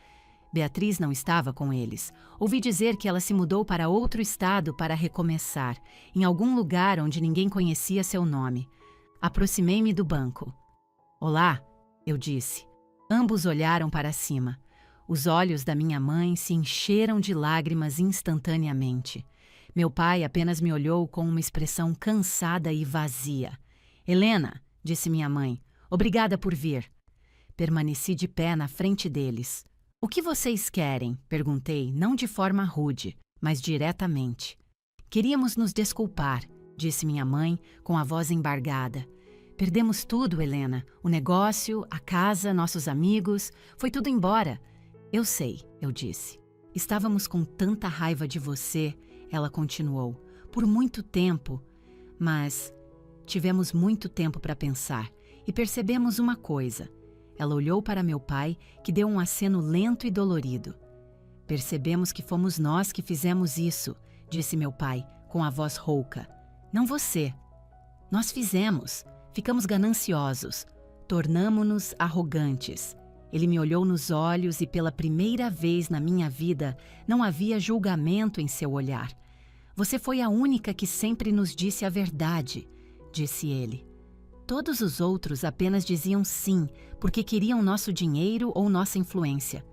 A: Beatriz não estava com eles. Ouvi dizer que ela se mudou para outro estado para recomeçar, em algum lugar onde ninguém conhecia seu nome. Aproximei-me do banco. "Olá", eu disse. Ambos olharam para cima. Os olhos da minha mãe se encheram de lágrimas instantaneamente. Meu pai apenas me olhou com uma expressão cansada e vazia. "Helena", disse minha mãe, "obrigada por vir." Permaneci de pé na frente deles. "O que vocês querem?", perguntei, não de forma rude, mas diretamente. "Queríamos nos desculpar", disse minha mãe, com a voz embargada. "Perdemos tudo, Helena. O negócio, a casa, nossos amigos. Foi tudo embora." "Eu sei", eu disse. "Estávamos com tanta raiva de você", ela continuou. por muito tempo, mas tivemos muito tempo para pensar e percebemos uma coisa. Ela olhou para meu pai, que deu um aceno lento e dolorido. Percebemos que fomos nós que fizemos isso, disse meu pai, com a voz rouca. Não você. Nós fizemos. Ficamos gananciosos. Tornamo-nos arrogantes. Ele me olhou nos olhos e pela primeira vez na minha vida não havia julgamento em seu olhar. Você foi a única que sempre nos disse a verdade, disse ele. Todos os outros apenas diziam sim, porque queriam nosso dinheiro ou nossa influência.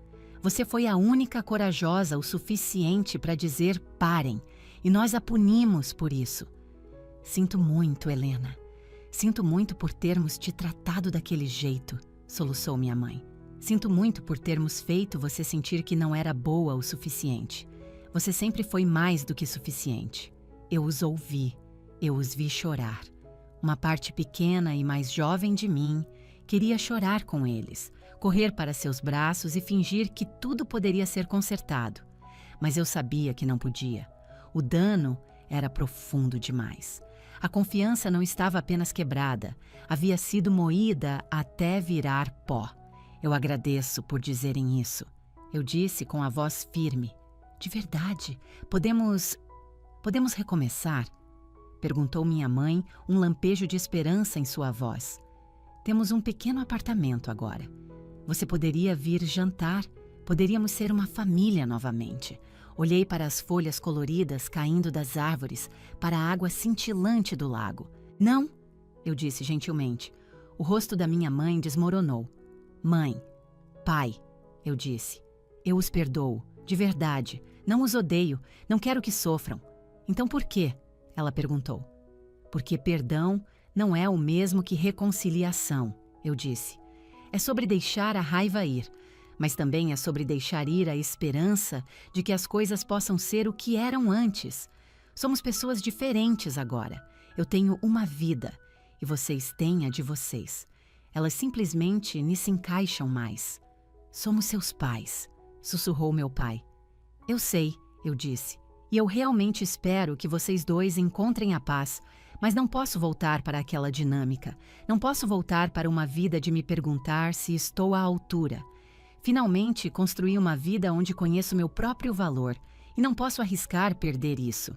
A: Você foi a única corajosa o suficiente para dizer parem, e nós a punimos por isso. Sinto muito, Helena. Sinto muito por termos te tratado daquele jeito, soluçou minha mãe. Sinto muito por termos feito você sentir que não era boa o suficiente. Você sempre foi mais do que suficiente. Eu os ouvi, eu os vi chorar. Uma parte pequena e mais jovem de mim queria chorar com eles, correr para seus braços e fingir que tudo poderia ser consertado. Mas eu sabia que não podia. O dano era profundo demais. A confiança não estava apenas quebrada, havia sido moída até virar pó. Eu agradeço por dizerem isso. Eu disse com a voz firme. De verdade, podemos recomeçar? Perguntou minha mãe, um lampejo de esperança em sua voz. Temos um pequeno apartamento agora. Você poderia vir jantar. Poderíamos ser uma família novamente. Olhei para as folhas coloridas caindo das árvores, para a água cintilante do lago. Não, eu disse gentilmente. O rosto da minha mãe desmoronou. Mãe, pai, eu disse. Eu os perdoo, de verdade. Não os odeio, não quero que sofram. Então por quê? Ela perguntou. Porque perdão não é o mesmo que reconciliação, eu disse. É sobre deixar a raiva ir, mas também é sobre deixar ir a esperança de que as coisas possam ser o que eram antes. Somos pessoas diferentes agora. Eu tenho uma vida e vocês têm a de vocês. Elas simplesmente nem se encaixam mais. Somos seus pais, sussurrou meu pai. Eu sei, eu disse, e eu realmente espero que vocês dois encontrem a paz, mas não posso voltar para aquela dinâmica. Não posso voltar para uma vida de me perguntar se estou à altura. Finalmente construí uma vida onde conheço meu próprio valor e não posso arriscar perder isso.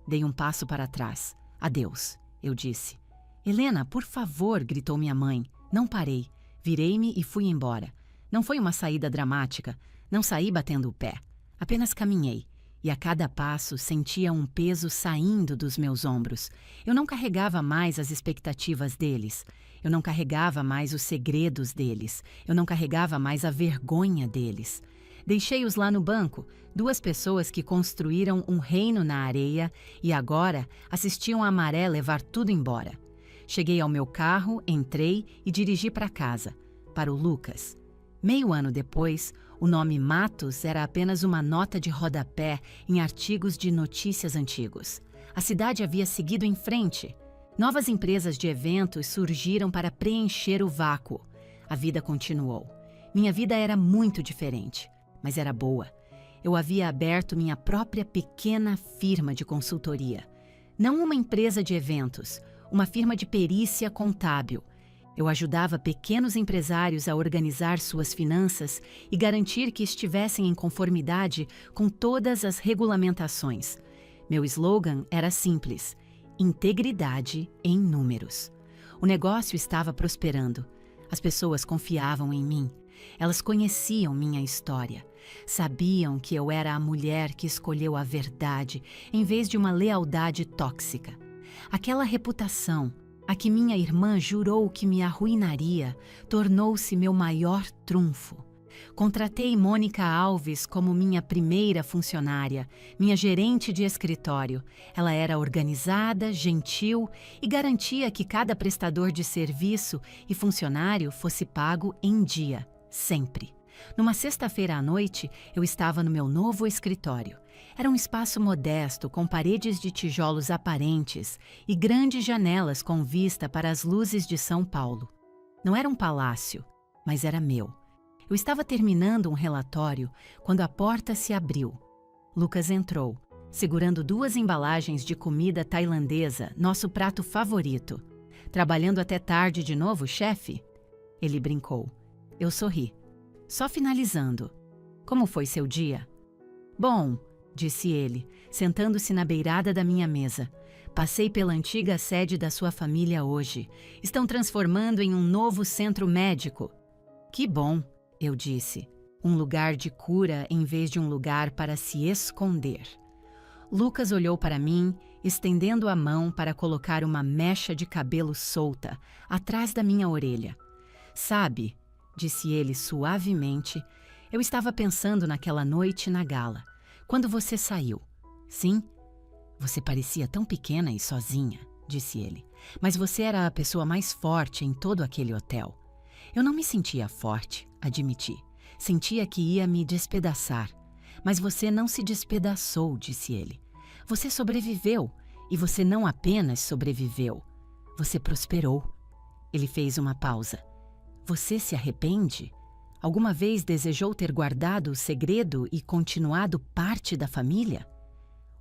A: Dei um passo para trás. Adeus, eu disse. Helena, por favor, gritou minha mãe. Não parei. Virei-me e fui embora. Não foi uma saída dramática. Não saí batendo o pé. Apenas caminhei. E a cada passo sentia um peso saindo dos meus ombros. Eu não carregava mais as expectativas deles. Eu não carregava mais os segredos deles. Eu não carregava mais a vergonha deles. Deixei-os lá no banco, duas pessoas que construíram um reino na areia e agora assistiam a maré levar tudo embora. Cheguei ao meu carro, entrei e dirigi para casa, para o Lucas. Meio ano depois, o nome Matos era apenas uma nota de rodapé em artigos de notícias antigos. A cidade havia seguido em frente. Novas empresas de eventos surgiram para preencher o vácuo. A vida continuou. Minha vida era muito diferente, mas era boa. Eu havia aberto minha própria pequena firma de consultoria. Não uma empresa de eventos, uma firma de perícia contábil. Eu ajudava pequenos empresários a organizar suas finanças e garantir que estivessem em conformidade com todas as regulamentações. Meu slogan era simples: integridade em números. O negócio estava prosperando. As pessoas confiavam em mim. Elas conheciam minha história. Sabiam que eu era a mulher que escolheu a verdade em vez de uma lealdade tóxica. Aquela reputação, a que minha irmã jurou que me arruinaria, tornou-se meu maior trunfo. Contratei Mônica Alves como minha primeira funcionária, minha gerente de escritório. Ela era organizada, gentil e garantia que cada prestador de serviço e funcionário fosse pago em dia, sempre. Numa sexta-feira à noite, eu estava no meu novo escritório. Era um espaço modesto, com paredes de tijolos aparentes e grandes janelas com vista para as luzes de São Paulo. Não era um palácio, mas era meu. Eu estava terminando um relatório quando a porta se abriu. Lucas entrou. segurando 2 embalagens de comida tailandesa, nosso prato favorito. Trabalhando até tarde de novo, chefe? Ele brincou. Eu sorri. Só finalizando. Como foi seu dia? Bom, disse ele, sentando-se na beirada da minha mesa. Passei pela antiga sede da sua família hoje. Estão transformando em um novo centro médico. Que bom, eu disse. Um lugar de cura em vez de um lugar para se esconder. Lucas olhou para mim, estendendo a mão para colocar uma mecha de cabelo solta atrás da minha orelha. Sabe, disse ele suavemente, eu estava pensando naquela noite na gala, quando você saiu. Sim? Você parecia tão pequena e sozinha, disse ele, mas você era a pessoa mais forte em todo aquele hotel. Eu não me sentia forte, admiti. Sentia que ia me despedaçar. Mas você não se despedaçou, disse ele. Você sobreviveu, e você não apenas sobreviveu. Você prosperou. Ele fez uma pausa. Você se arrepende? Alguma vez desejou ter guardado o segredo e continuado parte da família?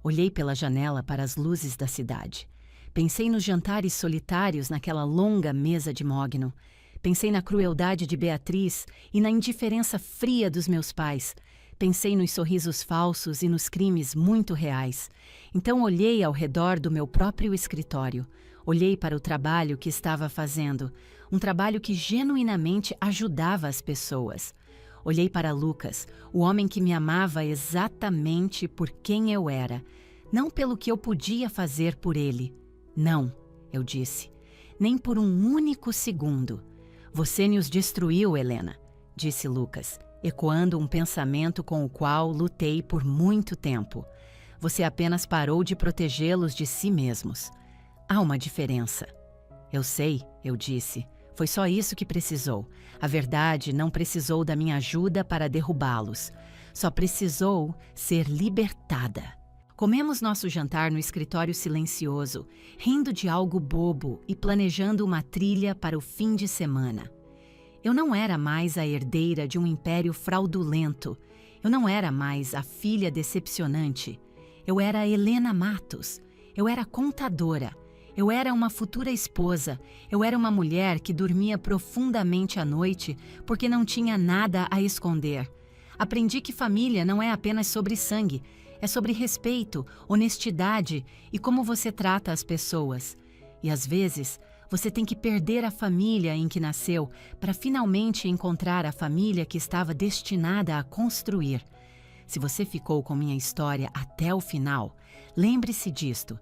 A: Olhei pela janela para as luzes da cidade. Pensei nos jantares solitários naquela longa mesa de mogno. Pensei na crueldade de Beatriz e na indiferença fria dos meus pais. Pensei nos sorrisos falsos e nos crimes muito reais. Então olhei ao redor do meu próprio escritório. Olhei para o trabalho que estava fazendo, um trabalho que genuinamente ajudava as pessoas. Olhei para Lucas, o homem que me amava exatamente por quem eu era, não pelo que eu podia fazer por ele. Não, eu disse, nem por um único segundo. Você nos destruiu, Helena, disse Lucas, ecoando um pensamento com o qual lutei por muito tempo. Você apenas parou de protegê-los de si mesmos. Há uma diferença. Eu sei, eu disse. Foi só isso que precisou. A verdade não precisou da minha ajuda para derrubá-los. Só precisou ser libertada. Comemos nosso jantar no escritório silencioso, rindo de algo bobo e planejando uma trilha para o fim de semana. Eu não era mais a herdeira de um império fraudulento. Eu não era mais a filha decepcionante. Eu era Helena Matos. Eu era contadora. Eu era uma futura esposa. Eu era uma mulher que dormia profundamente à noite porque não tinha nada a esconder. Aprendi que família não é apenas sobre sangue. É sobre respeito, honestidade e como você trata as pessoas. E às vezes, você tem que perder a família em que nasceu para finalmente encontrar a família que estava destinada a construir. Se você ficou com minha história até o final, lembre-se disto.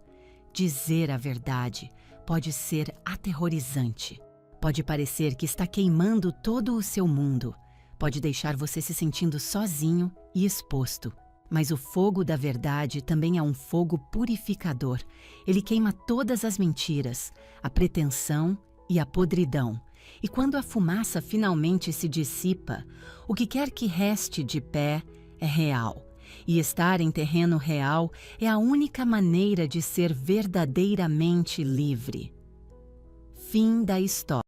A: Dizer a verdade pode ser aterrorizante. Pode parecer que está queimando todo o seu mundo. Pode deixar você se sentindo sozinho e exposto. Mas o fogo da verdade também é um fogo purificador. Ele queima todas as mentiras, a pretensão e a podridão. E quando a fumaça finalmente se dissipa, o que quer que reste de pé é real. E estar em terreno real é a única maneira de ser verdadeiramente livre. Fim da história.